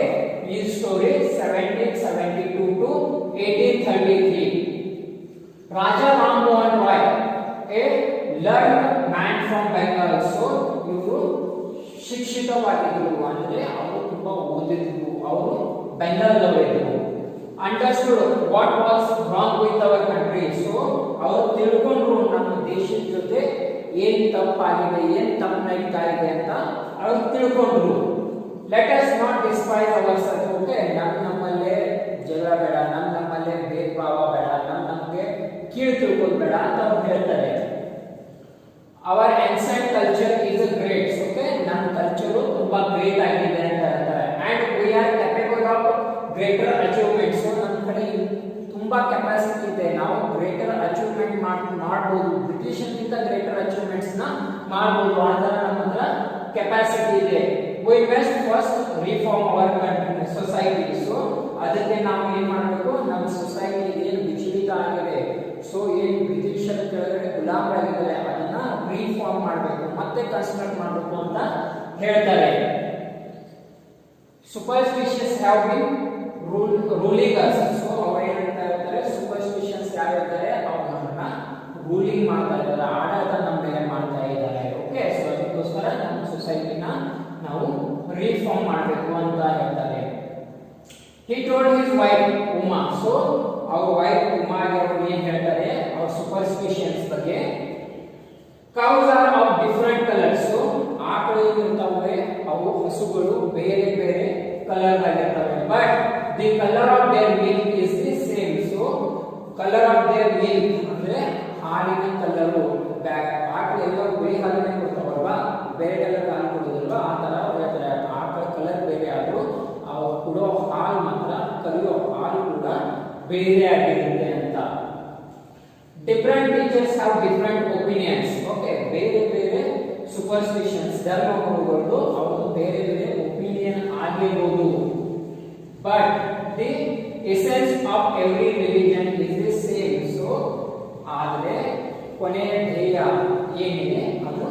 ಈ story 1772 to 1833. Raja Ram Mohan Roy a learned man from Bengal. So ಇವರು ಶಿಕ್ಷಿತವಾಗಿದ್ರು, ಅಂದ್ರೆ ಅವರು ತುಂಬಾ ಓದಿದ್ರು, ಅವರು ಬೆಂಗಾಲ್ದವರಿದ್ರು. Understood what was wrong with our country. So ಅವರು ತಿಳ್ಕೊಂಡ್ರು ನಮ್ಮ ದೇಶದ ಜೊತೆ ಏನ್ ತಪ್ಪಾಗಿದೆ, ಏನ್ ತಪ್ಪು ನಡೀತಾ ಇದೆ ಅಂತ ಅವ್ರು ತಿಳ್ಕೊಂಡ್ರು. Let us not despise our self. Okay, ನಮ್ಮಲ್ಲೇ ಜಗಳ ಬೇಡ, ನಮ್ಮಲ್ಲೇ ಭೇದ ಭಾವ ಬೇಡ, ನಮ್ಗೆ ಕೀಳು ತಿಳ್ಕೊಳ್ಳೋದು ಬೇಡ ಅಂತ ಅವ್ರು ಹೇಳ್ತಾರೆ. Our ancient culture is great. Okay, ನಮ್ಮ ಕಲ್ಚರ್ ತುಂಬಾ ಗ್ರೇಟ್ ಆಗಿದೆ ಅಂತ ಹೇಳ್ತಾರೆ. And we are capable of greater achievements. So ನಮ್ಮ ಕಡೆ ತುಂಬಾ ಕೆಪಾಸಿಟಿ ಇದೆ, ನಾವು ಗ್ರೇಟರ್ ಅಚೀವ್ಮೆಂಟ್ ಮಾಡಬಹುದು, ಬ್ರಿಟಿಷರ್ಗಿಂತ ಗ್ರೇಟರ್ ಅಚೀವ್ಮೆಂಟ್ಸ್ ನ ಮಾಡಬಹುದು, ಅಂತ ನಮ್ಮ ಹತ್ರ ಕೆಪಾಸಿಟಿ ಇದೆ. We must first reform our country society. So ಅದಕ್ಕೆ ನಾವು ಏನ್ ಮಾಡಬೇಕು, ನಮ್ಮ ಸೊಸೈಟಿ ಏನು ವಿಚಲಿತ ಆಗಿದೆ, ಸೊ ಏನ್ ಬ್ರಿಟಿಷರ ಕೆಳಗಡೆ ಗುಲಾಮರಾಗಿದ್ದಾರೆ, ಅದನ್ನ ರಿಫಾರ್ಮ್ ಮಾಡಬೇಕು, ಮತ್ತೆ ಕನ್ಸ್ಟ್ರಕ್ಟ್ ಮಾಡಬೇಕು ಅಂತ ಹೇಳ್ತಾರೆ. Superstitious have been ruling us. So ಅವ್ರು ಏನಂತ ಹೇಳ್ತಾರೆ, ಸೂಪರ್ಸ್ಟಿಷಿಯಸ್ ಯಾರು ಇರ್ತಾರೆ ಅವ್ರು ನಮ್ಮನ್ನ ರೂಲಿಂಗ್ ಮಾಡ್ತಾ ಇದ್ದಾರೆ, ಆಡಳಿತ ನಮ್ಮ ಮೇಲೆ ಮಾಡ್ತಾ ಇದ್ದಾರೆ. ಓಕೆ, ಸೊ ಅದಕ್ಕೋಸ್ಕರ ನಮ್ಮ ಸೊಸೈಟಿನ ನಾವು ರಿಫಾರ್ಮ್ ಮಾಡಬೇಕು ಅಂತ ಹೇಳ್ತಾರೆ. He told his wife Uma. So our wife Uma ಅವರು ಏನು ಹೇಳ್ತಾರೆ ಅವ್ರ ಸೂಪರ್ಸ್ಟಿಷನ್ಸ್ ಬಗ್ಗೆ. Cows are of different colors. So ಆಕಳು ಇರುತ್ತವೆ, ಅವು ಹಸುಗಳು ಬೇರೆ ಬೇರೆ ಕಲರ್ ಆಗಿರ್ತವೆ. But the colour of their milk is the same. So colour of their milk ಅಂದ್ರೆ ಹಾಲಿನ ಕಲರು. ಆಕಳು ಎಲ್ಲರೂ ಬಿಳಿ ಹಾಲನ್ನೇ ಕೊಡ್ತಾವಲ್ವಾ, ಬೇರೆ ಕಲರ್ ಹಾಲು ಕೊಡೋದಿಲ್ವಾ, ಆ ತರ ಹೇಳ್ತಾರೆ. ಆಕಳ ಕಲರ್ ಬೇರೆ ಆದ್ರೂ ಅವು ಕೊಡೋ ಹಾಲು ಮಾತ್ರ, ಕರಿಯೋ ಹಾಲು ಕೂಡ ಬೇರೆ ಆಗಿರುತ್ತೆ ಅಂತ. Different teachers have different opinions. Okay, ಬೇರೆ ಬೇರೆ ಸೂಪರ್ಸ್ಟಿಷನ್ಸ್ ಧರ್ಮಗುರುಗಳು ಅವರು ಬೇರೆ ಬೇರೆ ಒಪಿನಿಯನ್ ಆಗಿರಬಹುದು, but the essence of every religion is the same. So ಆದರೆ ಕೊನೆಯ ಧ್ಯೇಯ ಏನಿದೆ ಅದು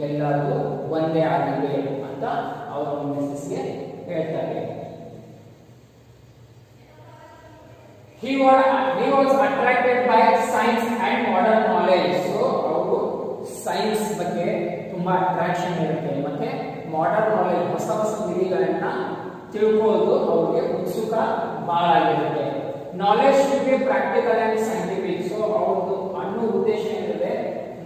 ಎಲ್ಲರೂ ಒಂದೇ ಆಗಿದೆ ಅಂತ ಅವರು ಮೆಸೇಜ್ಗೆ ಹೇಳ್ತಾರೆ. He was attracted by science and modern knowledge. So ಅವರು ಸೈನ್ಸ್ ಬಗ್ಗೆ ತುಂಬಾ ಅಟ್ರಾಕ್ಷನ್ ಇರುತ್ತೆ, ಮತ್ತೆ ಮಾಡರ್ನ್ ನಾಲೆಜ್ ಹೊಸ ಹೊಸ ವಿಧಿಗಳನ್ನ ತಿಳ್ಕೊಳ್ಳೋದು ಅವ್ರಿಗೆ ಉತ್ಸುಕ ಬಹಳ ಆಗಿರುತ್ತೆ. Knowledge should be practical and scientific. So ಅವ್ರದ್ದು ಅನ್ನೋ ಉದ್ದೇಶ ಏನಿದೆ,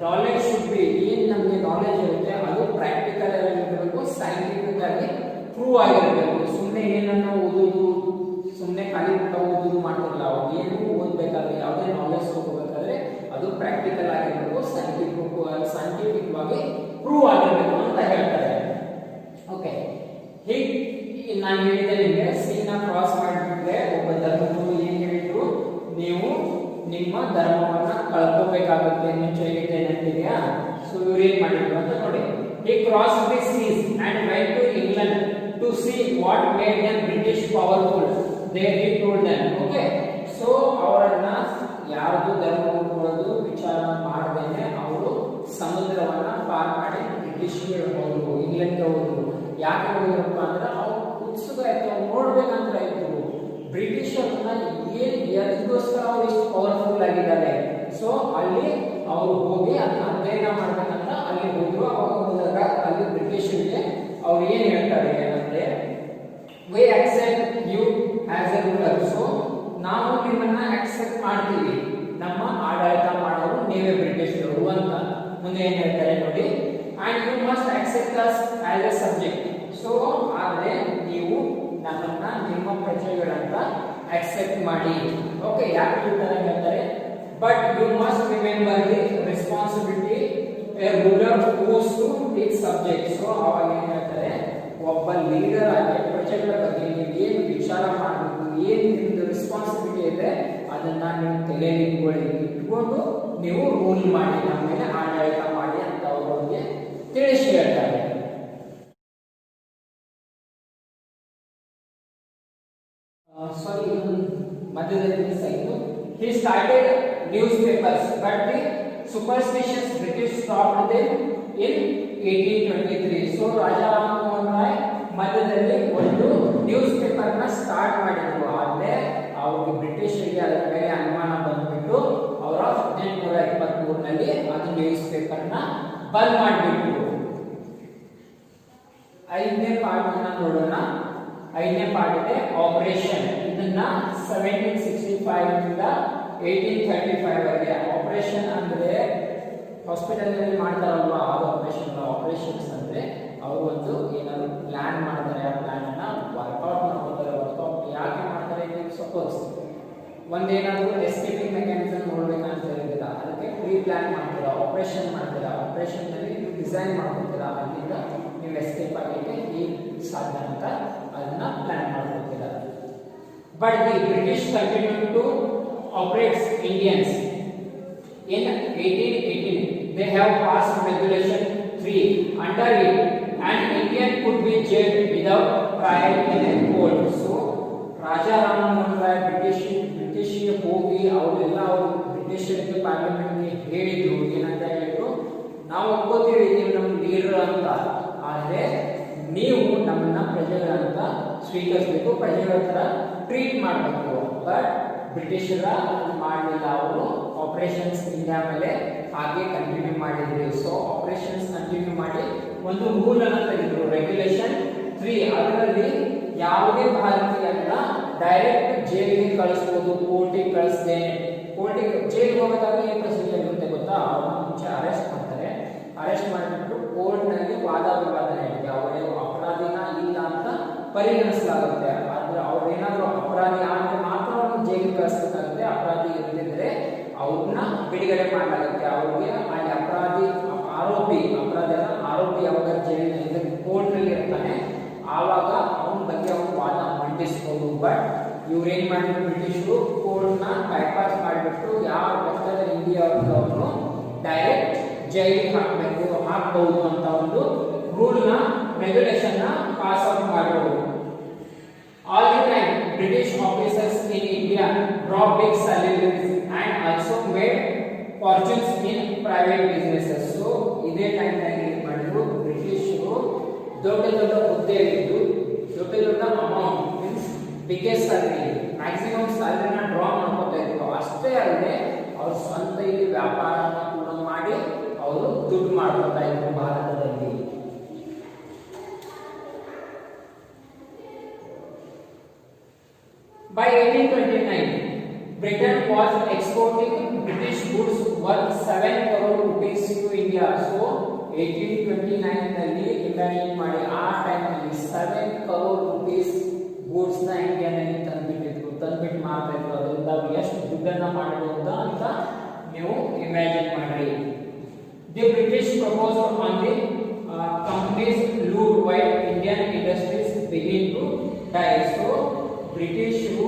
ನಾಲೆಜ್ ಶುಡ್ ಬಿ, ಏನ್ ನಮಗೆ ನಾಲೆಜ್ ಇರುತ್ತೆ ಅದು ಪ್ರಾಕ್ಟಿಕಲ್ ಆಗಿರಬೇಕು, ಸೈಂಟಿಫಿಕ್ ಆಗಿ ಪ್ರೂವ್ ಆಗಿರಬೇಕು. ಸುಮ್ಮನೆ ಏನನ್ನ ಓದೋದು, ಸುಮ್ಮನೆ ಖಾಲಿ ಪುಟ ಓದೋದು ಮಾಡ್ತಿರಲ್ಲ. ಅವ್ರು ಏನು ಓದ್ಬೇಕಾದ್ರೆ ಯಾವುದೇ ನಾಲೆಜ್ ತಗೋಬೇಕಾದ್ರೆ ಅದು ಪ್ರಾಕ್ಟಿಕಲ್ ಆಗಿರಬೇಕು, ಸೈಂಟಿಫಿಕ್ ಆಗಿ ಪ್ರೂವ್ ಆಗಿರಬೇಕು ಅಂತ ಹೇಳ್ತಾರೆ. ಓಕೆ, ಹೀಗೆ ನಾನು ಹೇಳಿದೆ ನಿಮಗೆ ಸೀನ ಕ್ರಾಸ್ ಮಾಡಿಬಿಟ್ರೆ ಒಬ್ಬ ಧರ್ಮಗುರು ಏನ್ ಹೇಳಿದ್ರು, ನೀವು ನಿಮ್ಮ ಧರ್ಮವನ್ನ ಕಳ್ಕೋಬೇಕಾಗುತ್ತೆ. ಮುಂಚೆ ಹೇಳಿದ್ದೆ ನೆನಪಿದೆಯಾ? ಸೊ ಇವ್ರು ಏನ್ ಮಾಡಿದ್ರು ಅಂತ ನೋಡಿ. He crossed the seas and went to England to see what made them British powerful. There he told them. Okay, so ಅವರನ್ನ ಯಾವುದು ಧರ್ಮಗುರುಗಳದ್ದು ವಿಚಾರ ಮಾಡದೇನೆ ಅವರು ಸಮುದ್ರವನ್ನ ಪಾರ್ ಮಾಡಿ ಬ್ರಿಟಿಷ್ಗೆ ಹೋದ್ರು, ಇಂಗ್ಲೆಂಡ್ಗೆ ಹೋದ್ರು. ಯಾಕೆ ಹೋಗಿರಪ್ಪ ಅಂದ್ರೆ ಅವ್ರು ಉತ್ಸುಕ ಆಯ್ತು, ಅವ್ರು ನೋಡ್ಬೇಕಂತ ಆಯ್ತು ಬ್ರಿಟಿಷರ್ನ ಎದಕ್ಕೋಸ್ಕರ ಅವ್ರು ಇಷ್ಟು ಪವರ್ಫುಲ್ ಆಗಿದ್ದಾರೆ. ಸೊ ಅಲ್ಲಿ ಅವರು ಹೋಗಿ ಅದನ್ನ ಅಧ್ಯಯನ ಮಾಡ್ಬೇಕಂತ ಅಲ್ಲಿ ಹೋದ್ರು. ಅವಾಗ ಹೋದಾಗ ಅಲ್ಲಿ ಬ್ರಿಟಿಷರಿಗೆ ಅವ್ರು ಏನ್ ಹೇಳ್ತಾರೆ ಅಂದ್ರೆ, we accept you as a ruler. So ನಾವು ನಿಮ್ಮನ್ನ ಅಕ್ಸೆಪ್ಟ್ ಮಾಡ್ತೀವಿ, ನಮ್ಮ ಆಡಳಿತ ಮಾಡೋರು ನೀವೇ ಬ್ರಿಟಿಷರು ಅಂತ ಮುಂದೆ ಏನ್ ಹೇಳ್ತಾರೆ ನೋಡಿ. And you must accept us as a subject. So ಆದ್ರೆ ನೀವು ನಮ್ಮನ್ನ ನಿಮ್ಮ ಪ್ರಜೆಗಳಂತ ಅಕ್ಸೆಪ್ಟ್ ಮಾಡಿ. ಓಕೆ, ಯಾಕೆ ಹೇಳ್ತಾರೆ, but you must remember the responsibility a ruler owes to his subject. So ಅವಾಗ ಏನ್ ಹೇಳ್ತಾರೆ, ಒಬ್ಬ ಲೀಡರ್ ಆಗಿ ಪ್ರಜೆಗಳ ಬಗ್ಗೆ ನೀವು ಏನು ವಿಚಾರ ಮಾಡಬೇಕು, ಏನು ನಿಮ್ದು ರೆಸ್ಪಾನ್ಸಿಬಿಲಿಟಿ ಇದೆ ಅದನ್ನ ನೀವು ತಲೆಯಲ್ಲಿ ಇಟ್ಕೊಂಡು ನೀವು ರೂಲ್ ಮಾಡಿ, ನಮ್ಮ ಮೇಲೆ ಆಡಳಿತ ಮಾಡಿ ಅಂತ ಅವರಿಗೆ ತಿಳಿಸಿ ಹೇಳ್ತಾರೆ. ಸಾರಿ, ಮಧ್ಯದಲ್ಲಿ ಮಿಸ್ ಆಯಿತು. He started newspapers, but the superstitious British stopped them in 1823. So Raja Rammohan Roy ಮಧ್ಯದಲ್ಲಿ ಒಂದು ನ್ಯೂಸ್ ಪೇಪರ್ ನ ಸ್ಟಾರ್ಟ್ ಮಾಡಿದ್ರು. ಆದ್ರೆ ಅವ್ರಿಗೆ ಬ್ರಿಟಿಷರಿಗೆ ಅದರ ಮೇಲೆ ಅನುಮಾನ ಬಂದ್ಬಿಟ್ಟು ಅವರ 1823ನಲ್ಲಿ ಅದು ನ್ಯೂಸ್ ಪೇಪರ್ ನ ಬಂದ್ ಮಾಡಿಬಿಟ್ರು. 5ನೇ ಪಾರ್ಟ್ ನೋಡೋಣ. 5ನೇ ಪಾರ್ಟ್ ಇದೆ ಆಪರೇಷನ್. ಇದನ್ನ 1765 ಇಂದ 1835 ವರೆಗೆ ಆಪರೇಷನ್ ಅಂದ್ರೆ ಹಾಸ್ಪಿಟಲ್ ನಲ್ಲಿ ಮಾಡ್ತಾರಲ್ವಾ ಅದು ಆಪರೇಷನ್ಸ್ ಅಂದ್ರೆ ಅವರು ಒಂದು ಏನಾದ್ರು ಪ್ಲಾನ್ ಮಾಡ್ತಾರೆ, ಆ ಪ್ಲಾನ್ ಅನ್ನ ವರ್ಕೌಟ್ ಮಾಡ್ತಾರೆ. ವರ್ಕೌಟ್ ಯಾಕೆ ಮಾಡ್ತಾರೆ, ಸಪೋಸ್ ಒಂದೇನಾದ್ರು ಎಸ್ಕೇಪಿಂಗ್ ಮೆಕ್ಯಾನಿಸಮ್ ನೋಡ್ಬೇಕಂತ ಹೇಳಿದಿಲ್ಲ, ಅದಕ್ಕೆ ಪ್ರೀ ಪ್ಲಾನ್ ಮಾಡ್ತೀರಾ, ಆಪರೇಷನ್ ಮಾಡ್ತೀರಾ, ಆಪರೇಷನ್ ನಲ್ಲಿ ನೀವು ಡಿಸೈನ್ ಮಾಡ್ಕೊತೀರಾ, ಅಲ್ಲಿಂದ ನೀವು ಎಸ್ಕೇಪ್ ಆಗಲಿಕ್ಕೆ ಏನು ಸಾಧ್ಯ ಅಂತ ಅದನ್ನ plan ಮಾಡ್ಕೊತೀರಾ. But the British continued to operate Indians. In 1818, they have passed Regulation 3. Under it, an Indian could be jailed without trial in a court. So, Raja Rammohan Roy ಬ್ರಿಟಿಷ್ಗೆ ಹೋಗಿ ಅವರೆಲ್ಲ ಬ್ರಿಟಿಷರಿಗೆ ಪಾರ್ಲಿಮೆಂಟ್ಗೆ ಹೇಳಿದ್ರು. ಏನಂತ ಹೇಳಿದ್ರು, ನಾವು ಒಪ್ಕೋತೀವಿ ನೀವು ನಮ್ಮ ಲೀಡರ್ ಅಂತ, ಆದರೆ ನೀವು ನಮ್ಮನ್ನ ಪ್ರಜೆಗಳಂತ ಸ್ವೀಕರಿಸಬೇಕು, ಪ್ರಜೆಗಳ ತರ ಟ್ರೀಟ್ ಮಾಡಬೇಕು. ಬಟ್ ಬ್ರಿಟಿಷರ ಮಾಡಲಿಲ್ಲ, ಅವರು ಆಪರೇಷನ್ಸ್ ಇಂಡಿಯಾ ಮೇಲೆ ಹಾಗೆ ಕಂಟಿನ್ಯೂ ಮಾಡಿದ್ರು. ಸೊ ಆಪರೇಷನ್ಸ್ ಕಂಟಿನ್ಯೂ ಮಾಡಿ ಒಂದು ರೂಲ್ ಅನ್ನು ತೆಗೆದ್ರು, ರೆಗ್ಯುಲೇಷನ್ 3. ಅದರಲ್ಲಿ ಯಾವುದೇ ಭಾರತೀಯರನ್ನ ಡೈರೆಕ್ಟ್ ಜೈಲಿಗೆ ಕಳಿಸಬಹುದು, ಕೋರ್ಟಿಗೆ ಕಳಿಸದೆ. ಕೋರ್ಟಿಗೆ ಜೈಲಿಗೆ ಹೋಗೋದಾಗ ಏನು ಪ್ರೊಸೀಜರ್ ಇರುತ್ತೆ ಗೊತ್ತಾ, ಅವ್ರನ್ನ ಮುಂಚೆ ಅರೆಸ್ಟ್ ಮಾಡ್ತಾರೆ. ಅರೆಸ್ಟ್ ಮಾಡಿಬಿಟ್ಟು ಕೋರ್ಟ್ ನಲ್ಲಿ ವಾದ ವಿವಾದ ನಡೆಯುತ್ತೆ, ಅವರೇ ಅಪರಾಧಿನ ಇಲ್ಲ ಅಂತ ಪರಿಗಣಿಸಲಾಗುತ್ತೆ. ಆದ್ರೆ ಅವ್ರೇನಾದ್ರು ಅಪರಾಧಿ ಆದ್ರೆ ಮಾತ್ರ ಅವ್ರನ್ನ ಜೈಲಿಗೆ ಕಳಿಸಬೇಕಾಗುತ್ತೆ, ಅಪರಾಧಿ ಇರದಿದ್ರೆ ಅವ್ರನ್ನ ಬಿಡುಗಡೆ ಮಾಡಲಾಗುತ್ತೆ. ಅವ್ರಿಗೆ ಅಲ್ಲಿ ಆರೋಪಿ ಯಾವಾಗ ಜೈಲಿನಲ್ಲಿ ಕೋರ್ಟ್ ನಲ್ಲಿ ಇರ್ತಾನೆ ಆವಾಗ ಅವನ ಬಗ್ಗೆ ಅವ್ರು ವಾದ ಮಂಡಿಸಬಹುದು. ಬಟ್ ಇವ್ರೇನ್ ಮಾಡಿದ್ರು, ಬ್ರಿಟಿಷರು ಕೋರ್ಟ್ ನ ಬೈಪಾಸ್ ಮಾಡಿಬಿಟ್ಟು ಯಾವ ಬೇಕಾದ್ರೆ ಇಂಡಿಯಾ ಅವ್ರನ್ನು ಡೈರೆಕ್ಟ್ ಜೈಲಿಗೆ ಹಾಕಬೇಕು, ಹಾಕಬಹುದು ಅಂತ ಒಂದು ರೂಲ್ ನ ರೆಗ್ಯುಲೇಷನ್ ನ ಪಾಸ್ ಔಟ್ ಮಾಡಿದ್ರು. All the time British officers in India draw big salaries and also made fortunes in private businesses. So ಇದೇ ಟೈಮ್ ನಲ್ಲಿ ಏನು ಮಾಡಿದ್ರು ಬ್ರಿಟಿಷರು ದೊಡ್ಡ ದೊಡ್ಡ ಹುದ್ದೆಗಳಿದ್ದು ದೊಡ್ಡ ದೊಡ್ಡ amount means biggest salary maximum ಸ್ಯಾಲರಿನ ಡ್ರಾ ಮಾಡ್ಕೊತಾ ಇದ್ರು. ಅಷ್ಟೇ ಅಲ್ಲದೆ ಅವ್ರ ಸ್ವಂತ ಇಲ್ಲಿ ವ್ಯಾಪಾರನ ಕೂಡ ಮಾಡಿ ಅವರು ದುಡ್ಡು ಮಾಡ್ಕೊತಾ ಇದ್ರು ಭಾರತದಲ್ಲಿ. By 1829, Britain was exporting British goods worth 7 crore rupees to India. So 1829 ನಲ್ಲಿ ಇಂಡಿಯಾ ಏನು ಮಾಡಿ ಆ ಟೈಮ್ ಅಲ್ಲಿ 7 crore rupees goods ನ ಇಂಡಿಯಾನಲ್ಲಿ ತಂದ್ಬಿಟ್ಟು ಮಾಡ್ತಾ ಇದ್ರು. ಅದರಿಂದ ಎಷ್ಟು ದುಡ್ಡನ್ನ ಮಾಡಬಹುದು ಅಂತ ನೀವು ಇಮ್ಯಾಜಿನ್ ಮಾಡಿ. The British proposed on the companies loot while Indian industries begin to die. So ಬ್ರಿಟಿಷರು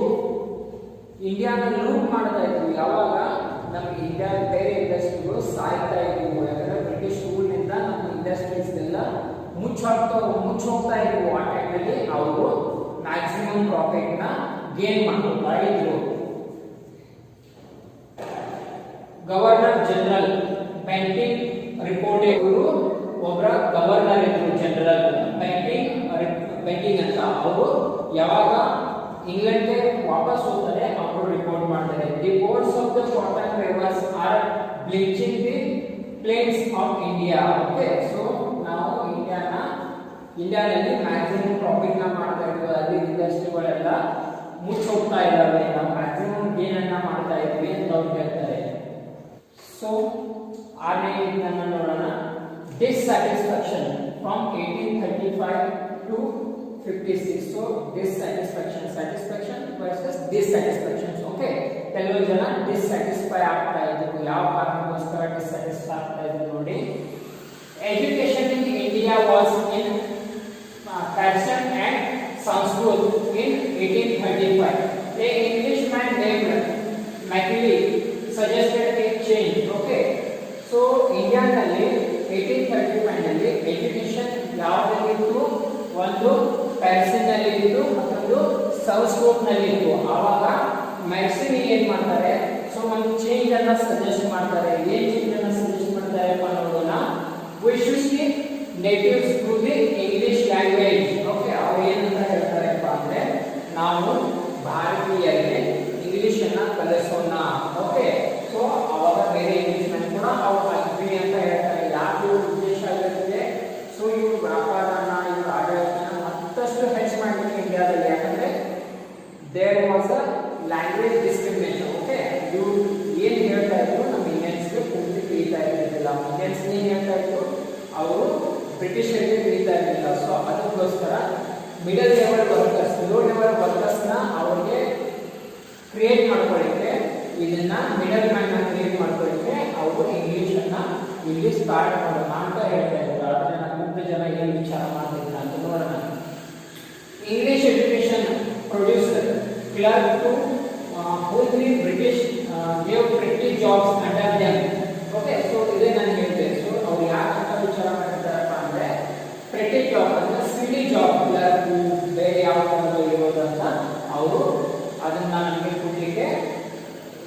ಇಂಡಿಯಾನ ಲೂಟ್ ಮಾಡ್ತಾ ಇದ್ರು. ಯಾವಾಗ ನಮ್ಗೆ ಇಂಡಿಯಾ ಬೇರೆ ಇಂಡಸ್ಟ್ರಿಗಳು ಸಾಯ್ತಾ ಇದ್ವು, ಯಾಕಂದ್ರೆ ಬ್ರಿಟಿಷ್ ರೂಲ್ ನಿಂದ ನಮ್ಮ ಇಂಡಸ್ಟ್ರೀಸ್ ಎಲ್ಲ ಮುಚ್ಚೋಗ್ತಾ ಇದ್ವು. ಆ ಟೈಮಲ್ಲಿ ಅವರು ಮ್ಯಾಕ್ಸಿಮಮ್ ಪ್ರಾಫಿಟ್ ನ ಗೇನ್ ಮಾಡ್ಕೊತಾ ಇದ್ರು. ಗವರ್ನರ್ ಜನರಲ್ ಬೆಂಟಿಂಗ್ ರಿಪೋರ್ಟ್ ಇವರು ಒಬ್ಬರ ಗವರ್ನರ್ ಇದ್ರು, ಜನರಲ್ ಬೆಂಟಿಂಗ್ ಅಂತ. ಅವರು ಯಾವಾಗ ಇಂಗ್ಲೆಂಡ್ಗೆ ವಾಪಸ್ ಹೋಗ್ತಾರೆ ಅವರು ರಿಪೋರ್ಟ್ ಮಾಡ್ತಾರೆ. The boards of the cotton weavers are bleaching the plains of India. Okay, so ನಾವು ಇಂಡಿಯಾದಲ್ಲಿ ಮ್ಯಾಕ್ಸಿಮಮ್ ಪ್ರಾಫಿಟ್ ನ ಮಾಡ್ತಾ ಇದ್ವಿ. ಅಲ್ಲಿ ಇಂಡಸ್ಟ್ರಿಗಳೆಲ್ಲ ಮುಚ್ಚೋಗ್ತಾ ಇದ್ದಾವೆ, ನಾವು ಮ್ಯಾಕ್ಸಿಮಮ್ ಗೇನ್ ಅನ್ನ ಮಾಡ್ತಾ ಇದ್ವಿ ಅಂತ ಅವ್ರು ಹೇಳ್ತಾರೆ. ಸೊ ಆರನೇ ನೋಡೋಣ, dissatisfaction from 1835 to 56. So satisfaction versus dissatisfaction. Okay, ಕೆಲವು ಜನ ಡಿಸ್ಸ್ಯಾಟಿಸ್ಫೈ ಆಗ್ತಾ ಇದ್ರು. ಯಾವ ಕಾರಣಕ್ಕೋಸ್ಕರ ಡಿಸ್ಸ್ಯಾಟಿಸ್ಫೈ ಆಗ್ತಾ ಇದ್ರು ನೋಡಿ. Education in India was in fashion and Sanskrit in 1835. A Englishman named Macaulay suggested a change. Okay, so ಇಂಡಿಯಾದಲ್ಲಿ 1835 ನಲ್ಲಿ ಎಜುಕೇಶನ್ ಯಾವುದಲ್ಲಿತ್ತು, ಒಂದು ಫ್ಯಾಷನ್ ನಲ್ಲಿ ಇತ್ತು, ಮತ್ತೊಂದು ಸಂಸ್ಕೃತ್ ನಲ್ಲಿ ಇತ್ತು. ಆವಾಗ ಮ್ಯಾಕ್ಸಿಮಿ ಏನ್ ಮಾಡ್ತಾರೆ, ಸೊ ಒಂದು ಚೇಂಜ್ ಅನ್ನ ಸಜೆಸ್ಟ್ ಮಾಡ್ತಾರೆ. ಏನ್ ಚೇಂಜ್ ಅನ್ನ ಸಜೆಸ್ಟ್ ಮಾಡ್ತಾರೆ ನೋಡೋಣ. We should speak natives through the English language. Okay, ಅವ್ರು ಏನಂತ ಹೇಳ್ತಾರಪ್ಪ ಅಂದ್ರೆ ನಾವು ಭಾರತೀಯರಿಗೆ ಇಂಗ್ಲಿಷ್ ಅನ್ನ ಕಲಿಸೋಣ. ಓಕೆ, ಸೊ ಅವಾಗ ಬೇರೆ ಇಂಗ್ಲಿಷ್ ಕೂಡ ಅವ್ರು ಅಗ್ರಿ ಅಂತ ಹೇಳ್ತಾರೆ. ಯಾಕೆ ಉದ್ದೇಶ ಆಗಿರುತ್ತೆ, ಸೊ ಇವರು ವ್ಯಾಪಾರನ ಇವರು ಆಡಳಿತನ ಮತ್ತಷ್ಟು ಹೆಚ್ಚು ಮಾಡಲಿಕ್ಕೆ ಇಂಡಿಯಾದಲ್ಲಿ. ಯಾಕಂದ್ರೆ there was a language discrimination. Okay, ಇವರು ಏನ್ ಹೇಳ್ತಾ ಇದ್ರು ನಮ್ಮ ಇಂಡಿಯನ್ಸ್ಗೆ ಪೂರ್ತಿ ತಿಳಿತಾ ಇರಲಿಲ್ಲ. ಇಂಡಿಯನ್ಸ್ ಏನ್ ಹೇಳ್ತಾ ಇದ್ರು ಅವರು ಬ್ರಿಟಿಷರಿಗೆ ತಿಳಿತಾ ಇರಲಿಲ್ಲ. ಸೊ ಅದಕ್ಕೋಸ್ಕರ middle level workers, low level workers ನ ಅವ್ರಿಗೆ ಕ್ರಿಯೇಟ್ ಮಾಡ್ಕೊಳ್ಳಿಕ್ಕೆ, ಇದನ್ನ ಮಿಡಲ್ ಮ್ಯಾನ್ ನ ಕ್ರಿಯೇಟ್ ಮಾಡ್ಕೊಳ್ಳಿಕ್ಕೆ ಅವರು ಇಂಗ್ಲಿಷ್ ಅನ್ನ ಇಲ್ಲಿ ಸ್ಟಾರ್ಟ್ ಮಾಡೋಣ ಅಂತ ಹೇಳ್ತಾ ಇದ್ದಾರೆ. ಆದ್ರೆ ನಮ್ಮ ಜನ ಏನು ವಿಚಾರ ಮಾಡ್ತಿಲ್ಲ ಅಂತ ನೋಡೋಣ. English education producer clerk to whom British gave pretty jobs under them. Okay, so ಇದೇ ನಾನು ಹೇಳಿದೆ. ಸೊ ಅವ್ರು ಯಾಕೆ ವಿಚಾರ ಮಾಡ್ತಾರಪ್ಪ ಅಂದ್ರೆ ಪ್ರೆಟಿ ಜಾಬ್ ಅಂದ್ರೆ ಸಿಟಿ ಜಾಬ್, ಕ್ಲರ್ಕ್ ಬೇರೆ ಯಾವ ಇರೋದು ಅಂತ ಅವರು ಅದನ್ನ ನಮಗೆ ಕೊಡ್ಲಿಕ್ಕೆ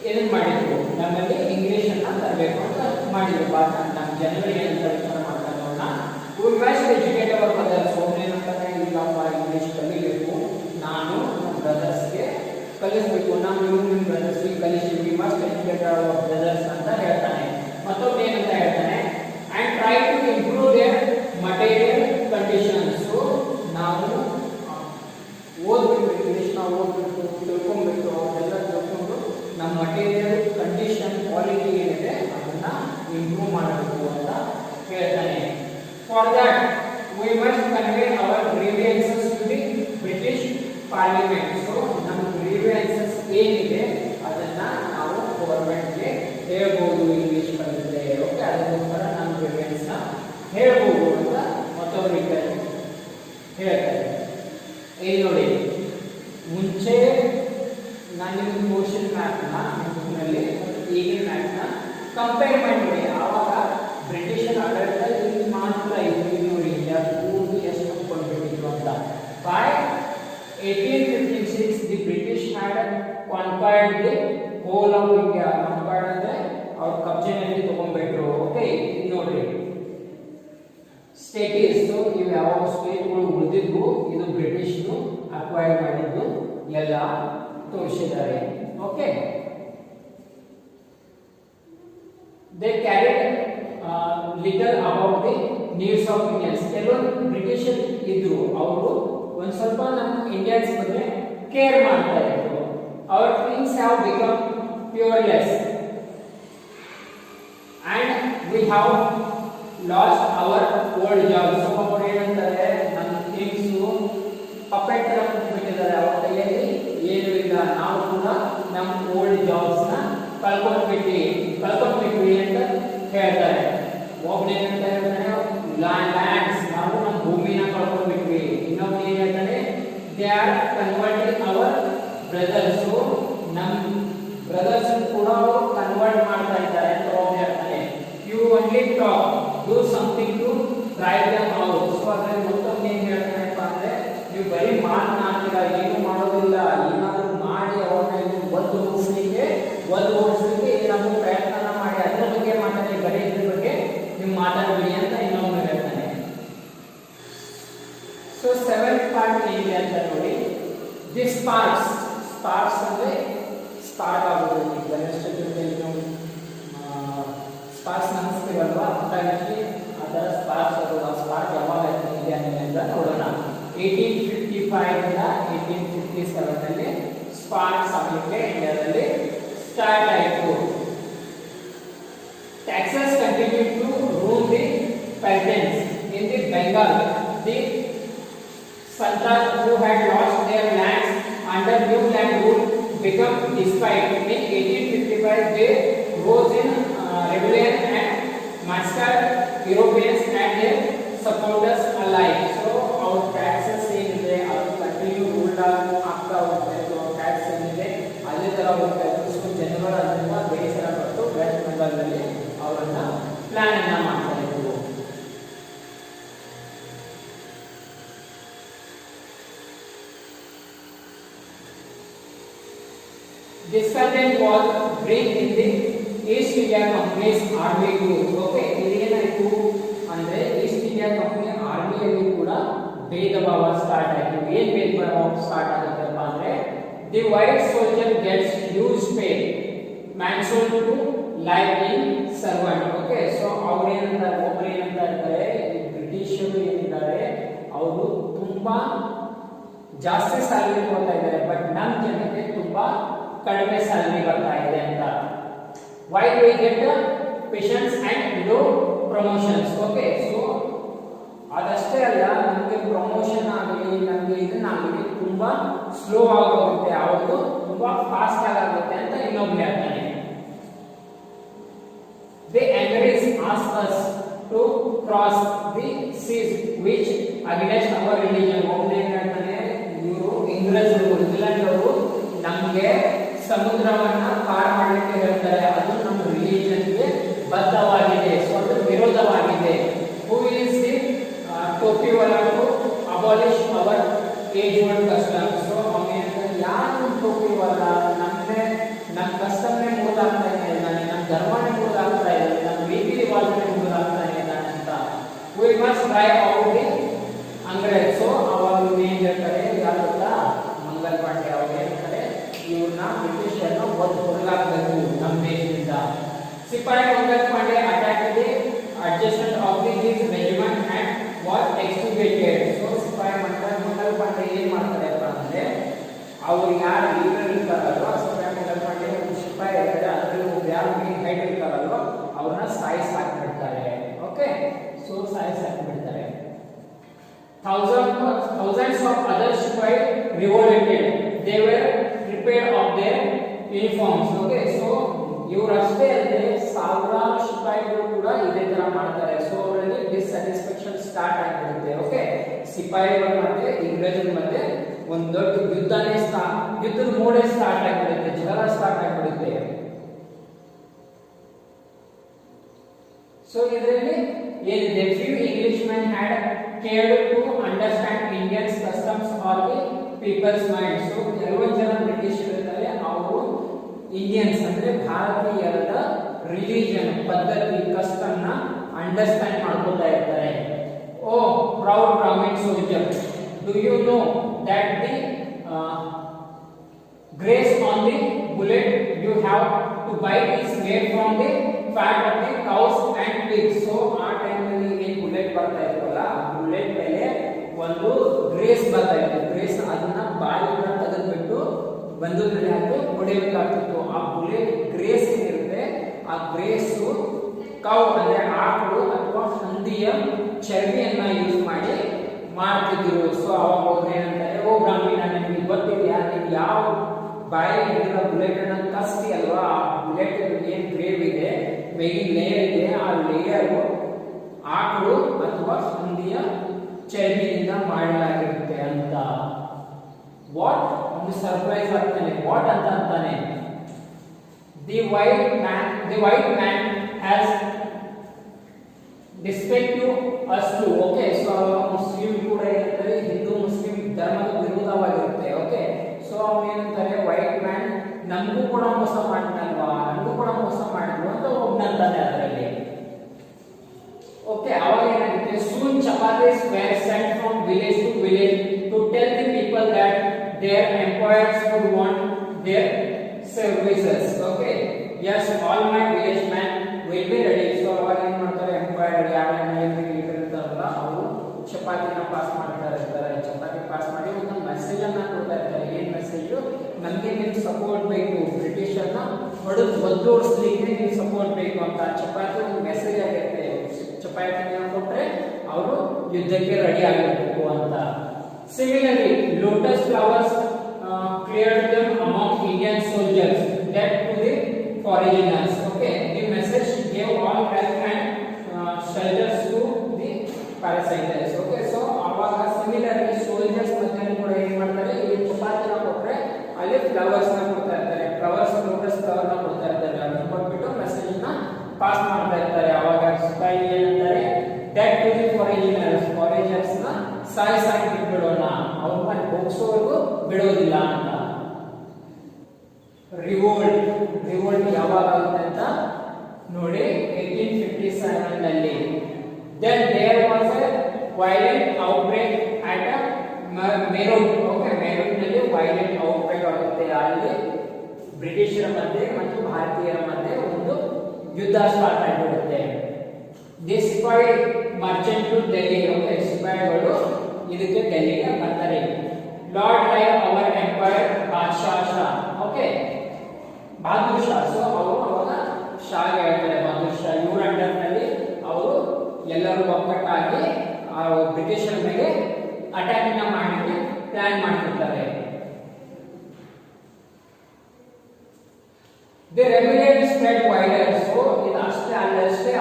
ಏನೇನು ಮಾಡಿದ್ರು, ನಮ್ಮಲ್ಲಿ ಇಂಗ್ಲಿಷ್ ಅನ್ನ ತರಬೇಕು ಅಂತ ಮಾಡಿದ್ರು. ನಮ್ಮ ಜನರಿಗೆ ಏನಂತ ವಿಚಾರ ಮಾಡ್ತಾರೆ ನೋಡೋಣ. We must educate our brothers. ಒಬ್ಬನೇನಂತಾನೆ ಇಲ್ಲಪ್ಪ ಇಂಗ್ಲಿಷ್ ಕಲಿಬೇಕು, ನಾನು ನಮ್ಮ ಬ್ರದರ್ಸ್ಗೆ ಕಲಿಸಬೇಕು, ನಾವು ನಿಮ್ಮ ಬ್ರದರ್ಸ್ಗೆ ಕಲಿಸಿ. We must educate our brothers ಅಂತ ಹೇಳ್ತಾನೆ. ಮತ್ತೊಬ್ಬ ಏನಂತ ಹೇಳ್ತಾನೆ, and try to improve their material conditions. ನಾವು ಓದ್ಬೇಕು, ಇಂಗ್ಲಿಷ್ ನಾವು ಓದ್ಬೇಕು, ತಿಳ್ಕೊಬೇಕು, ಅದೆಲ್ಲ ತಿಳ್ಕೊಂಡು ನಮ್ಮ ಮಟೀರಿಯಲ್ ಕಂಡೀಷನ್ ಕ್ವಾಲಿಟಿ ಏನಿದೆ ಅದನ್ನ ಇಂಪ್ರೂವ್ ಮಾಡಬೇಕು ಅಂತ ಹೇಳ್ತಾನೆ. For that we must convey our grievances to the British parliament. So ನಮ್ಮ ಗ್ರೀವಿಯನ್ಸಸ್ ಏನಿದೆ ಅದನ್ನ ನಾವು ಗವರ್ಮೆಂಟ್ಗೆ ಹೇಳ್ಬೋದು ಇಂಗ್ಲಿಷ್ ಕಲಿತರೆ. ಓಕೆ, ಅದಕ್ಕೋಸ್ಕರ ನಮ್ಮ ಗ್ರೀವಿಯನ್ಸ್ ನ ಹೇಳ್ಬೋದು ಅಂತ ಮತ್ತೊಬ್ಬರಿಗೆ ಹೇಳ್ತಾರೆ. ಇಲ್ಲಿ ನೋಡಿ, ಮುಂಚೆ ನಾನು ನಿಮ್ಗೆ ಕ್ವಶನ್ ಮ್ಯಾಪ್ನ ಬುಕ್ನಲ್ಲಿ ಈಗಿನ ಮ್ಯಾಪ್ನ ಕಂಪೇರ್ ಮಾಡಿ ನೋಡಿ. ಆವಾಗ ಬ್ರಿಟಿಷರ ಆಡಳಿತ ಉಳಿದಿದ್ದು ಇದು ಬ್ರಿಟಿಷ್ ಅಕ್ವೈರ್ ಮಾಡಿದ್ದು ಎಲ್ಲ ತೋರಿಸಿದ್ದಾರೆ. Okay, they carried little about the needs of Indians. ಕೆಲವೊಂದು ಬ್ರಿಟಿಷ್ ಇದ್ರು, ಅವರು ಒಂದ್ ಸ್ವಲ್ಪ ನಮ್ಮ ಇಂಡಿಯನ್ಸ್ ಬಗ್ಗೆ ಕೇರ್ ಮಾಡ್ತಾ ಇದ್ರು. Our things have become powerless and we have lost our old jobs. So ಅವರು ಏನಂತಾರೆ, ನಮ್ಮ ಥಿಂಗ್ಸ್ ಪಪೆಟ್ ತರ ಬಿಟ್ಟಿದ್ದಾರೆ, ಅವರ ಕೈಯಲ್ಲಿ ಏನು ಇಲ್ಲ, ನಾವು ಕೂಡ ನಮ್ಮ ಓಲ್ಡ್ ಜಾಬ್ಸ್ ನ ಕಳ್ಕೊಂಡ್ಬಿಟ್ವಿ ಅಂತ ಹೇಳ್ತಾರೆ. ಒಬ್ಬನೇನಂತ ಹೇಳ್ತಾನೆ, ಲ್ಯಾಂಡ್ಸ್, ನಾವು ನಮ್ಮ ಭೂಮಿನ ಕಳ್ಕೊಂಡ್ಬಿಟ್ವಿ. ಇನ್ನೊಬ್ಬ ಏನ್ ಹೇಳ್ತಾನೆ, they are converting our brothers, ನಮ್ಮ ಬ್ರದರ್ಸ್ ಕೂಡ ಅವರು ಕನ್ವರ್ಟ್ ಮಾಡ್ತಾ ಇದ್ದಾರೆ ಅಂತ ಒಬ್ಬ ಹೇಳ್ತಾನೆ. You only talk, do something to drive them out. So ಅದ್ರಲ್ಲಿ ಮತ್ತೊಮ್ಮೆ ಏನ್ ಹೇಳ್ತಾನೆಪ್ಪ ಅಂದ್ರೆ, ನೀವು ಬರೀ ಮಾತನಾಡ್ತೀರಾ, ಏನು ಮಾಡೋದಿಲ್ಲ, ಏನಾದರೂ ಮಾಡಿ ಅವ್ರನ್ನ ಒದ್ದು ಓಡಿಸ್ಲಿಕ್ಕೆ ಏನಾದರೂ ಪ್ರಯತ್ನ ಮಾಡಿ ಅದ್ರ ಬಗ್ಗೆ ಮಾತಾಡಿ, ಬರೀ ಇದ್ರ ಬಗ್ಗೆ ನೀವು ಮಾತಾಡಬೇಡಿ ಅಂತ ಇನ್ನೊಮ್ಮೆ ಹೇಳ್ತಾನೆ. ಸೊ 7th ಪಾರ್ಟ್ ಏನಿದೆ ಅಂತ ನೋಡಿ, ದಿ ಸ್ಪಾರ್ಕ್ಸ್ ಅಂದ್ರೆ ಸ್ಪಾರ್ಕ್ ಆಗೋದು. ಗಣೇಶ ಚತುರ್ಥಿಯಲ್ಲಿ ನಾವು ಸ್ಪಾರ್ಕ್ಸ್ ಅನಿಸ್ತೀವಲ್ವಾ, ಹಾಗಾಗಿ ಆ ಥರ ಸ್ಪಾರ್ಕ್ಸ್ ಆಗೋದು. ಆ ಸ್ಪಾರ್ಕ್ ಯಾವಾಗ ಇದೆ ಅಂತ ನೋಡೋಣ. 1855 ಇಂದ 1857 ನಲ್ಲಿ ಸ್ಪಾರ್ಕ್ಸ್ ಆಗಲಿಕ್ಕೆ ಇಂಡಿಯಾದಲ್ಲಿ ಸ್ಟಾರ್ಟ್ ಆಯಿತು. Taxes continue to rule the peasants in the Bengal. The Santhal who had lost their lands under new land rule become despite. In 1855 they rose in rebellion and massacred Europeans and their supporters alike. So our taxes ಏನಿದೆ ಅದು continue ruled ಆಗ್ತಾ ಹೋಗ್ತಾ ಇತ್ತು. Tax ಏನಿದೆ ಅದೇ ತರ ಹೋಗ್ತಾ ಇತ್ತು. ಸೊ ಜನಗಳು ಅದರಿಂದ ಬೇಸರ ಪಟ್ಟು ವೆಸ್ಟ್ ಬೆಂಗಾಲ್ನಲ್ಲಿ ಅವರನ್ನ ಪ್ಲಾನ್ ಅನ್ನ ಮಾಡ್ತಾ ಇದ್ರು. Discontent was bring in the East India Company's army group. Okay, ಇಲ್ಲಿ ಏನಾಯಿತು ಅಂದ್ರೆ ಈಸ್ಟ್ ಇಂಡಿಯಾ ಕಂಪನಿ ಆರ್ಮಿಯಲ್ಲಿ ಕೂಡ ಭೇದ ಭಾವ ಸ್ಟಾರ್ಟ್ ಆಯಿತು. ಏನ್ ಭೇದ ಭಾವ ಸ್ಟಾರ್ಟ್ ಆಗುತ್ತಪ್ಪ ಅಂದ್ರೆ, the white soldier gets huge pay, man sold to life in servant. Okay, so ಅವ್ರು ಏನಂತಾರೆ, ಒಬ್ರು ಏನಂತ ಇರ್ತಾರೆ, ಬ್ರಿಟಿಷರು ಏನಿದ್ದಾರೆ ಅವರು ತುಂಬಾ ಜಾಸ್ತಿ ಸ್ಯಾಲರಿ ಕೊಡ್ತಾ ಇದ್ದಾರೆ, ಬಟ್ ನಮ್ಮ ಜನಕ್ಕೆ ತುಂಬಾ ಕಡಿಮೆ ಸ್ಯಾಲರಿ ಬರ್ತಾ ಇದೆ ಅಂತ. Why we get patience and low promotions. Okay, so ಅದಷ್ಟೇ ಅಲ್ಲ, ನಮಗೆ ಪ್ರಮೋಷನ್ ಆಗಲಿ, ನಮಗೆ ಇದನ್ನಾಗಲಿ ತುಂಬಾ ಸ್ಲೋ ಆಗೋಗುತ್ತೆ, ಅವ್ರದ್ದು ತುಂಬಾ ಫಾಸ್ಟ್ ಆಗುತ್ತೆ ಅಂತ ಇನ್ನೊಬ್ರು ಹೇಳ್ತಾನೆ. ದಿ ಅಂಗ್ರೇಜ್ ask us to cross the seas which against our religion. ಒಬ್ಬನೇ ಹೇಳ್ತಾನೆ, ಇವರು ಇಂಗ್ಲಿಷರು, ಇಂಗ್ಲೆಂಡ್ ಅವರು ನಮಗೆ ಸಮುದ್ರವನ್ನ ಪಾರ್ ಮಾಡಲಿಕ್ಕೆ ಹೇಳ್ತಾರೆ, ಅದು ನಮ್ಮ ರಿಲಿಜನ್ಗೆ ಬದ್ಧವಾಗಿದೆ, ಸೊ ಅದು ವಿರೋಧವಾಗಿದೆ. ಹೂ ಇಸ್ ದಿ ಟೋಪಿವಾಲಾ to abolish our age old custom. So ಅವನೇ ಯಾರು ಟೋಪಿವಾಲಾ, ನಮ್ಮ ಕಸ್ಟಮ್ನೇ ಮುರಿದಾಗ್ತಾ ಇದ್ದಾನೆ, ನಮ್ಮ ಧರ್ಮನೇ ಮುರಿದಾಗ್ತಾ ಇದ್ದಾನೆ, ನಮ್ಮ ರೀತಿ ರಿವಾಜನೇ ಮುರಿದಾಗ್ತಾ ಇದ್ದಾನೆ ಅಂತ. We must try out the ಅಂಗ್ರೇಜ್. ಸೊ ಅವಾಗ ಏನ್ ಹೇಳ್ತಾರೆ, ಯಾರ ಮಂಗಲ್ ಪಾಂಡೆ ಅವ್ರು ಹೇಳ್ತಾರೆ, ಇವ್ರನ್ನ ಬ್ರಿಟಿಷರ್ನ ಒಂದು ಹೊರಗಾಕಬೇಕು ನಮ್ಮ ದೇಶದಿಂದ. Sepoy Mangal Pandey attack the adjutant of the his regiment and was executed. So sepoy Mangal Pandey ಏನ್ ಮಾಡ್ತಾರಪ್ಪ ಅಂದ್ರೆ, ಅವ್ರು ಯಾರು ಲೀಡರ್ ಇರ್ತಾರಲ್ವ, ಸಿಪಾಯಿ ಮಂಗಲ್ ಪಾಂಡೆ ಸಿಪಾಯಿ ಇರ್ತಾರೆ, ಅದರಲ್ಲಿ ಯಾರು ಮೇನ್ ಹೈಡ್ ಇರ್ತಾರಲ್ವ ಅವ್ರನ್ನ ಸಾಯಿಸಿ ಹಾಕ್ಬಿಡ್ತಾರೆ. ಓಕೆ, ಸೊ ಸಾಯಿಸಿ ಹಾಕ್ಬಿಡ್ತಾರೆ. Thousands of other Sipai revolted. They were prepared of their uniforms. Okay, so ಇವರಷ್ಟೇ ಅಲ್ಲದೆ ಸಾವಿರಾರು ಸಿಪಾಯಿಗಳು ಕೂಡ ಇದೇ ತರ ಮಾಡ್ತಾರೆ. ಸೊ ಅವರಲ್ಲಿ ಡಿಸ್ಸ್ಯಾಟಿಸ್ಫ್ಯಾಕ್ಷನ್ ಸ್ಟಾರ್ಟ್ ಆಗಿಬಿಡುತ್ತೆ. ಓಕೆ, ಸಿಪಾಯಿಗಳ ಮತ್ತೆ ಇಂಗ್ರೇಜರ ಮಧ್ಯೆ ಒಂದು ದೊಡ್ಡ ಯುದ್ಧದ ಮೋಡೆ ಸ್ಟಾರ್ಟ್ ಆಗಿಬಿಡುತ್ತೆ, ಜಗಳ ಸ್ಟಾರ್ಟ್ ಆಗಿಬಿಡುತ್ತೆ. ಸೊ ಇದರಲ್ಲಿ ಏನಿದೆ, few Englishmen had cared to understand Indians customs or the people's minds. So ಕೆಲವೊಂದು ಜನ ಬ್ರಿಟಿಷರಿದ್ದಾರೆ, ಅವರು ಇಂಡಿಯನ್ಸ್ ಅಂದ್ರೆ ಭಾರತೀಯರ ರಿಲಿಜನ್, ಪದ್ಧತಿ, ಕಸ್ಟಮ್ ನ ಅಂಡರ್ಸ್ಟ್ಯಾಂಡ್ ಮಾಡ್ಕೊತಾ ಇರ್ತಾರೆ. Oh proud Brahmin soldier, Do you know that the grease on the bullet you have to buy is made from the fat of the cows and pigs? So ಆ time ಅಲ್ಲಿ ಏನ್ bullet ಬರ್ತಾ ಇತ್ತಲ್ಲ, bullet ಮೇಲೆ ಒಂದು grace ಬರ್ತಾ ಇತ್ತು. Grace ಅದನ್ನ ಬಾಯಿನ ತೆಗೆದ್ಬಿಟ್ಟು ಬಂದೂಕಿನಲ್ಲಿ ಹಾಕಿ ಹೊಡೆಯಬೇಕಾಗ್ತಿತ್ತು. ಆ ಬುಲೆಟ್ ಗ್ರೇಸ್ ಏನಿರುತ್ತೆ, ಆ ಗ್ರೇಸು ಕೌ ಅಂದ್ರೆ ಆಕಳು ಅಥವಾ ಹಂದಿಯ ಚರ್ಬಿಯನ್ನ ಯೂಸ್ ಮಾಡಿ ಮಾಡ್ತಿದ್ರು. ಸೊ ಅವಾಗ ಹೋದ್ರೆ ಏನಂತಾರೆ, ಓ ಬ್ರಾಹ್ಮಣ ನಿಮ್ಗೆ ಗೊತ್ತಿದೆಯಾ, ನೀವು ಯಾವ ಬಾಯಿ ಹಿಡಿದ ಬುಲೆಟ್ ಅನ್ನ ಕಸ್ತಿ ಅಲ್ವಾ, ಆ ಬುಲೆಟ್ ಏನ್ ಗ್ರೇವ್ ಇದೆ, ಮೇಲಿನ ಲೇಯರ್ ಇದೆ, ಆ ಲೇಯರ್ ಆಕಳು ಅಥವಾ ಹಂದಿಯ ಚರ್ಬಿಯಿಂದ ಮಾಡಲಾಗಿರುತ್ತೆ ಅಂತ. ವಾಟ್ ಒಂದು ಸರ್ಪ್ರೈಸ್ ಆಗ್ತಾನೆ. ವಾಟ್ ಅಂತ ಅಂತಾನೆ, the white man has disrespect to us too. Okay, so Muslim ಕೂಡ ಏನಂತಾರೆ, ಹಿಂದೂ ಮುಸ್ಲಿಂ ಧರ್ಮದ ವಿರೋಧವಾಗಿರುತ್ತೆ. ಓಕೆ, ಸೊ ಅವ್ರು ಏನಂತಾರೆ, ವೈಟ್ ಮ್ಯಾನ್ ನಮಗೂ ಕೂಡ ಮೋಸ ಮಾಡಿದ್ನಲ್ವಾ, ನಮಗೂ ಕೂಡ ಮೋಸ ಮಾಡಿದ್ರು ಅಂತ ಒಬ್ಬನಂತಾನೆ ಅದರಲ್ಲಿ. ಓಕೆ, ಅವಾಗ ಏನಾಗುತ್ತೆ, soon chapatis were sent from village to village to tell the people that their employers would want their services. Okay, yes all my village man will be ready. So ಅವಾಗ ಏನ್ ಮಾಡ್ತಾರೆ, ಎಂಪ್ಲಾಯರ್ ಯಾರು ಇರ್ತಾರಲ್ಲ ಅವರು ಚಪಾತಿನ ಪಾಸ್ ಮಾಡ್ತಾ ಇರ್ತಾರೆ. ಚಪಾತಿ ಪಾಸ್ ಮಾಡಿ ಒಂದು ಮೆಸೇಜ್ ಅನ್ನ ಕೊಡ್ತಾ ಇರ್ತಾರೆ. ಏನ್ ಮೆಸೇಜ್, ನಮ್ಗೆ ನಿಮ್ ಸಪೋರ್ಟ್ ಬೇಕು, ಬ್ರಿಟಿಷರ್ನ ಹೊಡೆದು ಒದ್ದೋಡಿಸ್ಲಿಕ್ಕೆ ನಿಮ್ ಸಪೋರ್ಟ್ ಬೇಕು ಅಂತ. ಚಪಾತಿ ಒಂದು ಮೆಸೇಜ್ ಆಗಿರುತ್ತೆ. ಚಪಾತಿನ ಕೊಟ್ರೆ ಅವರು ಯುದ್ಧಕ್ಕೆ ರೆಡಿ ಆಗಿರ್ಬೇಕು ಅಂತ. Similarly lotus flowers cleared them among Indian soldiers that to the foreigners. Okay, the message gave all help and shelters to the parasiters. Okay, so ಅವಾಗ ಸಿಮಿಲರ್ಲಿ ಸೋಲ್ಜರ್ಸ್ ಮಧ್ಯೆ ಕೂಡ ಏನ್ ಮಾಡ್ತಾರೆ, ಇಲ್ಲಿ ಚಪಾತಿನ ಕೊಟ್ರೆ ಅಲ್ಲಿ ಫ್ಲವರ್ಸ್ ನ ಕೊಡ್ತಾ ಇರ್ತಾರೆ. ಫ್ಲವರ್ಸ್ ಲೋಟಸ್ ಫ್ಲವರ್ ನ ಕೊಡ್ತಾ ಇರ್ತಾರೆ. ಅದನ್ನ ಕೊಟ್ಬಿಟ್ಟು ಮೆಸೇಜ್ ನ ಪಾಸ್ ಮಾಡ್ತಾ ಇರ್ತಾರೆ. ಅವಾಗ ಸಿಪಾಯಿ ಏನಂತಾರೆ, that to the foreigners ನ ಸಾಯಿ ಬಿಡೋಣ, ಅವ್ರನ್ನ ಹೋಗ್ಸೋವರೆಗೂ ಬಿಡೋದಿಲ್ಲ ಅಂತ. ರಿವೋಲ್ಟ್ ಯಾವಾಗ ಆಗುತ್ತೆ ಅಂತ ನೋಡಿ, 1857 ನಲ್ಲಿ. Then there was a violent outbreak at Meerut. Okay, Meerut ನಲ್ಲಿ violent outbreak ಆಗುತ್ತೆ. ಅಲ್ಲಿ ಬ್ರಿಟಿಷರ ಮಧ್ಯೆ ಮತ್ತು ಭಾರತೀಯರ ಮಧ್ಯೆ ಒಂದು ಯುದ್ಧ ಸ್ಟಾರ್ಟ್ ಆಗಿಬಿಡುತ್ತೆ. The sepoy marched to Delhi. Okay, ಸಿಪಾಯಿಗಳು ಇದಕ್ಕೆ ಡೆಲ್ಲಿಗೆ ಬರ್ತಾರೆ. Lord live our empire Badshah Shah. Okay, Bahadur Shah. So ಅವರು ಅವಾಗ ಶಾಗೆ ಹೇಳ್ತಾರೆ, ಬಹದ್ದೂರ್ ಶಾ ಇವ್ರ ಅಂಡರ್ ನಲ್ಲಿ ಅವರು ಎಲ್ಲರೂ ಒಕ್ಕಟ್ಟಾಗಿ ಆ ಬ್ರಿಟಿಷರ ಮೇಲೆ ಅಟ್ಯಾಕ್ ಮಾಡಲಿಕ್ಕೆ ಪ್ಲಾನ್ ಮಾಡ್ತಿರ್ತಾರೆ. The rebellion spread wider. So ಇದು ಅಷ್ಟೇ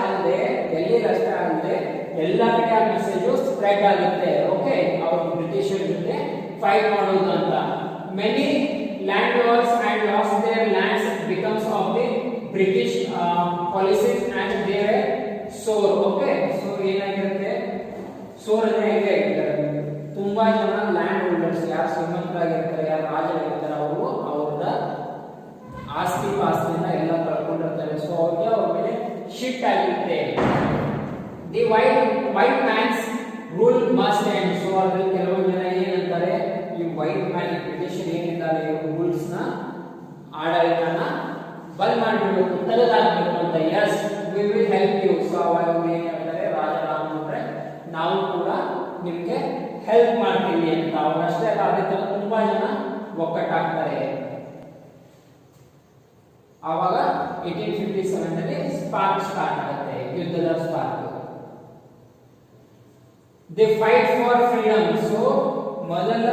ಅಲ್ಲದೆ ಡೆಲ್ಲಿ ಅಷ್ಟೇ ಅಲ್ಲದೆ ಎಲ್ಲ ಕಡೆ ಆ ಮೆಸೇಜ್ ಸ್ಪ್ರೆಡ್ ಆಗುತ್ತೆ. ಓಕೆ, ಅವರು ಬ್ರಿಟಿಷರ ಜೊತೆ ಫೈಟ್ ಮಾಡೋದು ಅಂತ. Many landlords and lost their lands because of the British policies and their sore. Okay, so ಏನಾಗಿರುತ್ತೆ, ಸೋರ್ ಅಂದ್ರೆ ಹೇಗೆ, ತುಂಬಾ ಜನ ಲ್ಯಾಂಡ್ ಹೋಲ್ಡರ್ಸ್, ಯಾರು ಶ್ರೀಮಂತರಾಗಿರ್ತಾರೆ, ಯಾರು ರಾಜರಾಗಿರ್ತಾರೆ, ಅವರು ಅವ್ರದ ಆಸ್ತಿ ಪಾಸ್ತಿನ ಎಲ್ಲ ಕಳ್ಕೊಂಡಿರ್ತಾರೆ. ಸೊ ಅವ್ರಿಗೆ ಅವ್ರ ಮೇಲೆ ಶಿಫ್ಟ್ ಆಗಿರುತ್ತೆ. The white man's rule must end. So ಅದ್ರಲ್ಲಿ ಕೆಲವೊಂದು ಜನ ಏನಂತಾರೆ, ಈ ವೈಟ್ ಮ್ಯಾನ್ ಬ್ರಿಟಿಷರ್ ಏನಿದ್ದಾರೆ ರೂಲ್ಸ್ ನ ಆಡಳಿತನ ಬಂದ್ ಮಾಡಿಬಿಡಬೇಕು, ತೆಗೆದಾಕ್ಬೇಕು ಅಂತ. Yes we will help you. So ಅವಾಗ ಏನ್ ಹೇಳ್ತಾರೆ, ರಾಜಾರಾಮ್ ಅಂದ್ರೆ ನಾವು ಕೂಡ ನಿಮ್ಗೆ ಹೆಲ್ಪ್ ಮಾಡ್ತೀವಿ ಅಂತ. ಅವರಷ್ಟೇ ಅಲ್ಲ, ಅದೇ ತರ ತುಂಬಾ ಜನ ಒಕ್ಕಟ್ಟಾಗ್ತಾರೆ. ಆವಾಗ 1857 ನಲ್ಲಿ ಸ್ಪಾರ್ಕ್ ಸ್ಟಾರ್ಟ್ ಆಗುತ್ತೆ, ಯುದ್ಧದ spark. The fight for freedom. So ಮೊದಲ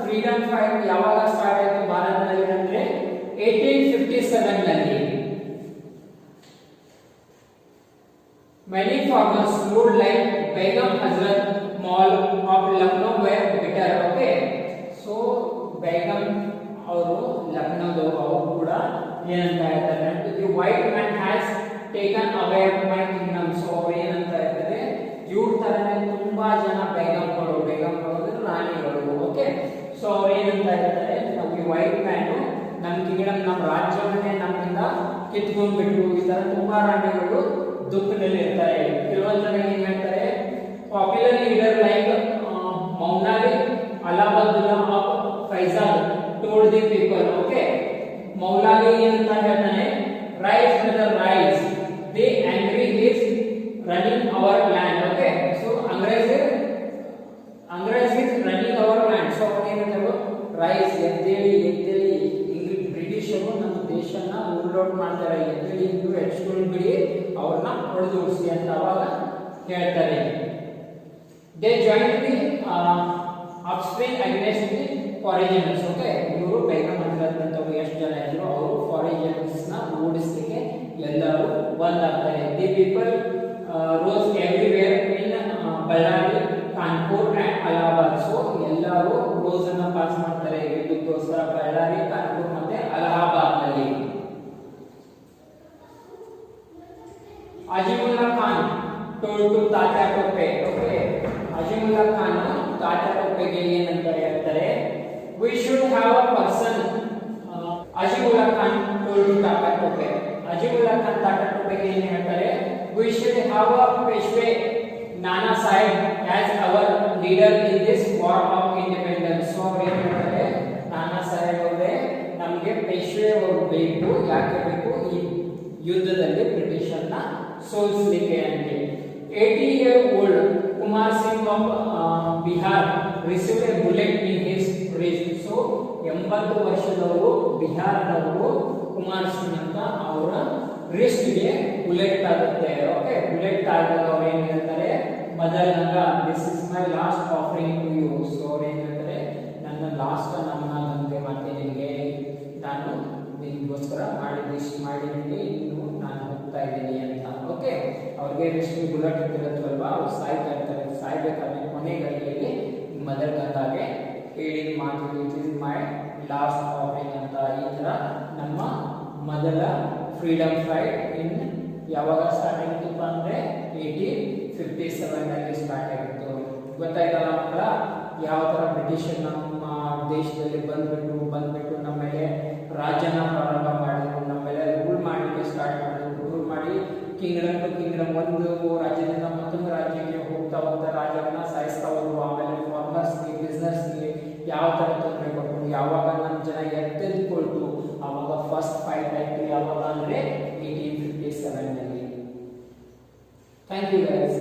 ಫ್ರೀಡಮ್ ಫೈಟ್ ಯಾವಾಗ ಸ್ಟಾರ್ಟ್ ಆಯಿತು ಭಾರತದಲ್ಲಿ ಅಂದ್ರೆ 1857 ನಲ್ಲಿ. Many farmers ruled like Begum Hazrat Mall of Lucknow were bitter. Okay, so Begum ಅವರು ಲಕ್ನೋದವರು, ಅವರು ಕೂಡ ಏನಂತ ಹೇಳ್ತಾರೆ, the white man has taken away my Kingdom. So ಅವ್ರು ಏನಂತ ಹೇಳ್ತಾರೆ, ಇವ್ರ ತರನೇ ತುಂಬಾ ಜನ ಬೇಗಂಗಳು ಅಂದ್ರೆ ರಾಣಿಗಳು. ಓಕೆ, ಸೊ ಅವ್ರು ಏನಂತ ಹೇಳ್ತಾರೆ, ಈ ವೈಟ್ ಮ್ಯಾನ್ ನಮ್ಮ ಕಿಂಗ್ಡಮ್, ನಮ್ಮ ರಾಜ್ಯವನ್ನೇ ನಮ್ಮಿಂದ ಕಿತ್ಕೊಂಡ್ಬಿಟ್ರು. ಈ ತರ ತುಂಬಾ ರಾಣಿಗಳು ದುಃಖದಲ್ಲಿ ಇರ್ತಾರೆ. ಕೆಲವೊಂದು ಜನ ಏನ್ ಹೇಳ್ತಾರೆ, ಪಾಪ್ಯುಲರ್ ಲೀಡರ್ ಲೈಕ್ ಮೌನಾಲಿ ಹಾಗೆ ಏನಂತ ಹೇಳ್ತಾನೆ, ರೈಸ್ ಬ್ರದರ್ ರೈಸ್, ದಿ ಆಂಗ್ರಿ is running our land. Okay, so ಅಂಗ್ರೇಜ್ is running our land. So ಏನಂತಾರೆ, ರೈಸ್ ಎದ್ದೇಳಿ ಎದ್ದೇಳಿ, ಇಂಗ್ಲಿಷ್ ಬ್ರಿಟಿಷರು ನಮ್ಮ ದೇಶನ ರೂಲ್ ಔಟ್ ಮಾಡ್ತಾರೆ, ಎದ್ದೇಳಿ ನೀವು ಎಚ್ಕೊಂಡು ಬಿಡಿ, ಅವ್ರನ್ನ ಹೊಡೆದು ಉಳಿಸಿ ಅಂತ ಅವಾಗ ಹೇಳ್ತಾರೆ. They join the upstream against the ಫಾರಿಜಿಯನ್ಸ್. ಓಕೆ, ಇವರು ಡೈಗ್ರಾಮ್ ಮಾಡಿರೋಂಥವ್ರು ಎಷ್ಟು ಜನ ಇದ್ರು, ಅವರು ಫಾರಿಜಿಯನ್ಸ್ ನ ಓಡಿಸಲಿಕ್ಕೆ ಎಲ್ಲರೂ ಬಂದಾಗ್ತಾರೆ. The people rose everywhere in Bellary, Kanpur and Allahabad. So ಎಲ್ಲರೂ ರೋಸ್ ಅನ್ನ ಪಾಸ್ ಮಾಡ್ತಾರೆ ಇದಕ್ಕೋಸ್ಕರ ಬಳ್ಳಾರಿ, ಕಾನ್ಪುರ್ ಮತ್ತೆ ಅಲಹಾಬಾದ್ ನಲ್ಲಿ. Azimullah Khan told to Tatya Tope. Okay, Azimullah Khan Tatya ಟೋಪೆಗೆ ಏನಂತ ಹೇಳ್ತಾರೆ, we should have a person. Azimullah Khan told to Tatya ಟೋಪೆ. Azimullah Khan Tatya ಟೋಪೆಗೆ ಏನು ಹೇಳ್ತಾರೆ, we should have a Peshwe Nana Sahib as our leader in this war of independence. So ಏನು ಹೇಳ್ತಾರೆ, ನಾನಾ ಸಾಹೇಬ್ ಅವರೇ ನಮಗೆ ಪೇಶ್ವೆ ಅವರು ಬೇಕು. ಯಾಕೆ ಬೇಕು, ಈ ಯುದ್ಧದಲ್ಲಿ ಬ್ರಿಟಿಷರ್ನ ಸೋಲಿಸಲಿಕ್ಕೆ ಅಂತ. 80-year-old Kumar Singh of Bihar received a bullet in his wrist. So 80 ವರ್ಷದವರು ಬಿಹಾರದವರು ಕುಮಾರ್ ಸಿಂಗ್ ಅಂತ ಅವರ ರಿಸ್ಟ್ ಗೆ ಬುಲೆಟ್ ಆಗುತ್ತೆ. ಓಕೆ, ಬುಲೆಟ್ ಆದಾಗ ಅವ್ರು ಏನ್ ಹೇಳ್ತಾರೆ, ಬದಲಾಗ this is my last offering to you. So ಅವ್ರು ಏನ್ ಹೇಳ್ತಾರೆ, ನನ್ನ ಲಾಸ್ಟ್ ನಮ್ಮನಂತೆ ಮತ್ತೆ ನಿಮಗೆ ನಾನು ನಿಮಗೋಸ್ಕರ ಮಾಡಿದಿಷ್ಟು ಮಾಡಿದ್ದೀನಿ, ಇನ್ನು ನಾನು ಹೋಗ್ತಾ ಇದ್ದೀನಿ ಅಂತ. ಓಕೆ, ಅವ್ರಿಗೆ ರಿಸ್ಟ್ ಬುಲೆಟ್ ಇಟ್ಟಿರುತ್ತಲ್ವಾ, ಅವ್ರು ಸಾಯ್ತಾ ಇರ್ತಾರೆ. ಸಾಯ್ಬೇಕಾದ್ರೆ ಕೊನೆ ಗಡಿಯಲ್ಲಿ ಮದರ್ ಗಂಗಾಗೆ ಹೇಳಿದ ಮಾತು, it is my last offering ಅಂತ. ಈ ತರ ನಮ್ಮ ಮೊದಲ ಫ್ರೀಡಮ್ ಫೈಟ್ ಇನ್ ಯಾವಾಗ ಸ್ಟಾರ್ಟ್ ಆಗಿತ್ತಪ್ಪ ಅಂದ್ರೆ 1857 ನಲ್ಲಿ ಸ್ಟಾರ್ಟ್ ಆಗಿತ್ತು. ಗೊತ್ತಾಯ್ತಲ್ಲ ಮಕ್ಕಳ, ಯಾವ ತರ ಬ್ರಿಟಿಷರ್ ನಮ್ಮ ದೇಶದಲ್ಲಿ ಬಂದ್ಬಿಟ್ಟು ನಮ್ಮ ಮೇಲೆ ರಾಜ್ಯನ ಪ್ರಾರಂಭ ಮಾಡಿದ್ರು, ನಮ್ಮ ಮೇಲೆ ರೂಲ್ ಮಾಡಲಿಕ್ಕೆ ಸ್ಟಾರ್ಟ್ ಮಾಡಿದ್ರು. ರೂಲ್ ಮಾಡಿ ಕಿಂಗ್ಡಮ್ ಟು ಕಿಂಗ್ಡಮ್, ಒಂದು ರಾಜ್ಯದಿಂದ ಮತ್ತೊಂದು ರಾಜ್ಯಕ್ಕೆ ಹೋಗ್ತಾ ರಾಜ್ಯವನ್ನ ಸಾಯಿಸ್ತಾ ಹೋದ್ರು. ಆಮೇಲೆ ಫಾರ್ಮರ್ಸ್ಗೆ, ಬಿಸ್ನೆಸ್ಗೆ ಯಾವ ತರ ತೊಂದರೆ ಕೊಟ್ಟರು. ಯಾವಾಗ ನಮ್ಮ ಜನ ಎದ್ದೆದ್ಕೊಳ್ತು ಆವಾಗ ಫಸ್ಟ್ ಫೈಟ್ ಆಯ್ತು. ಯಾವಾಗ ಅಂದ್ರೆ 1857 ನಲ್ಲಿ. Thank you guys.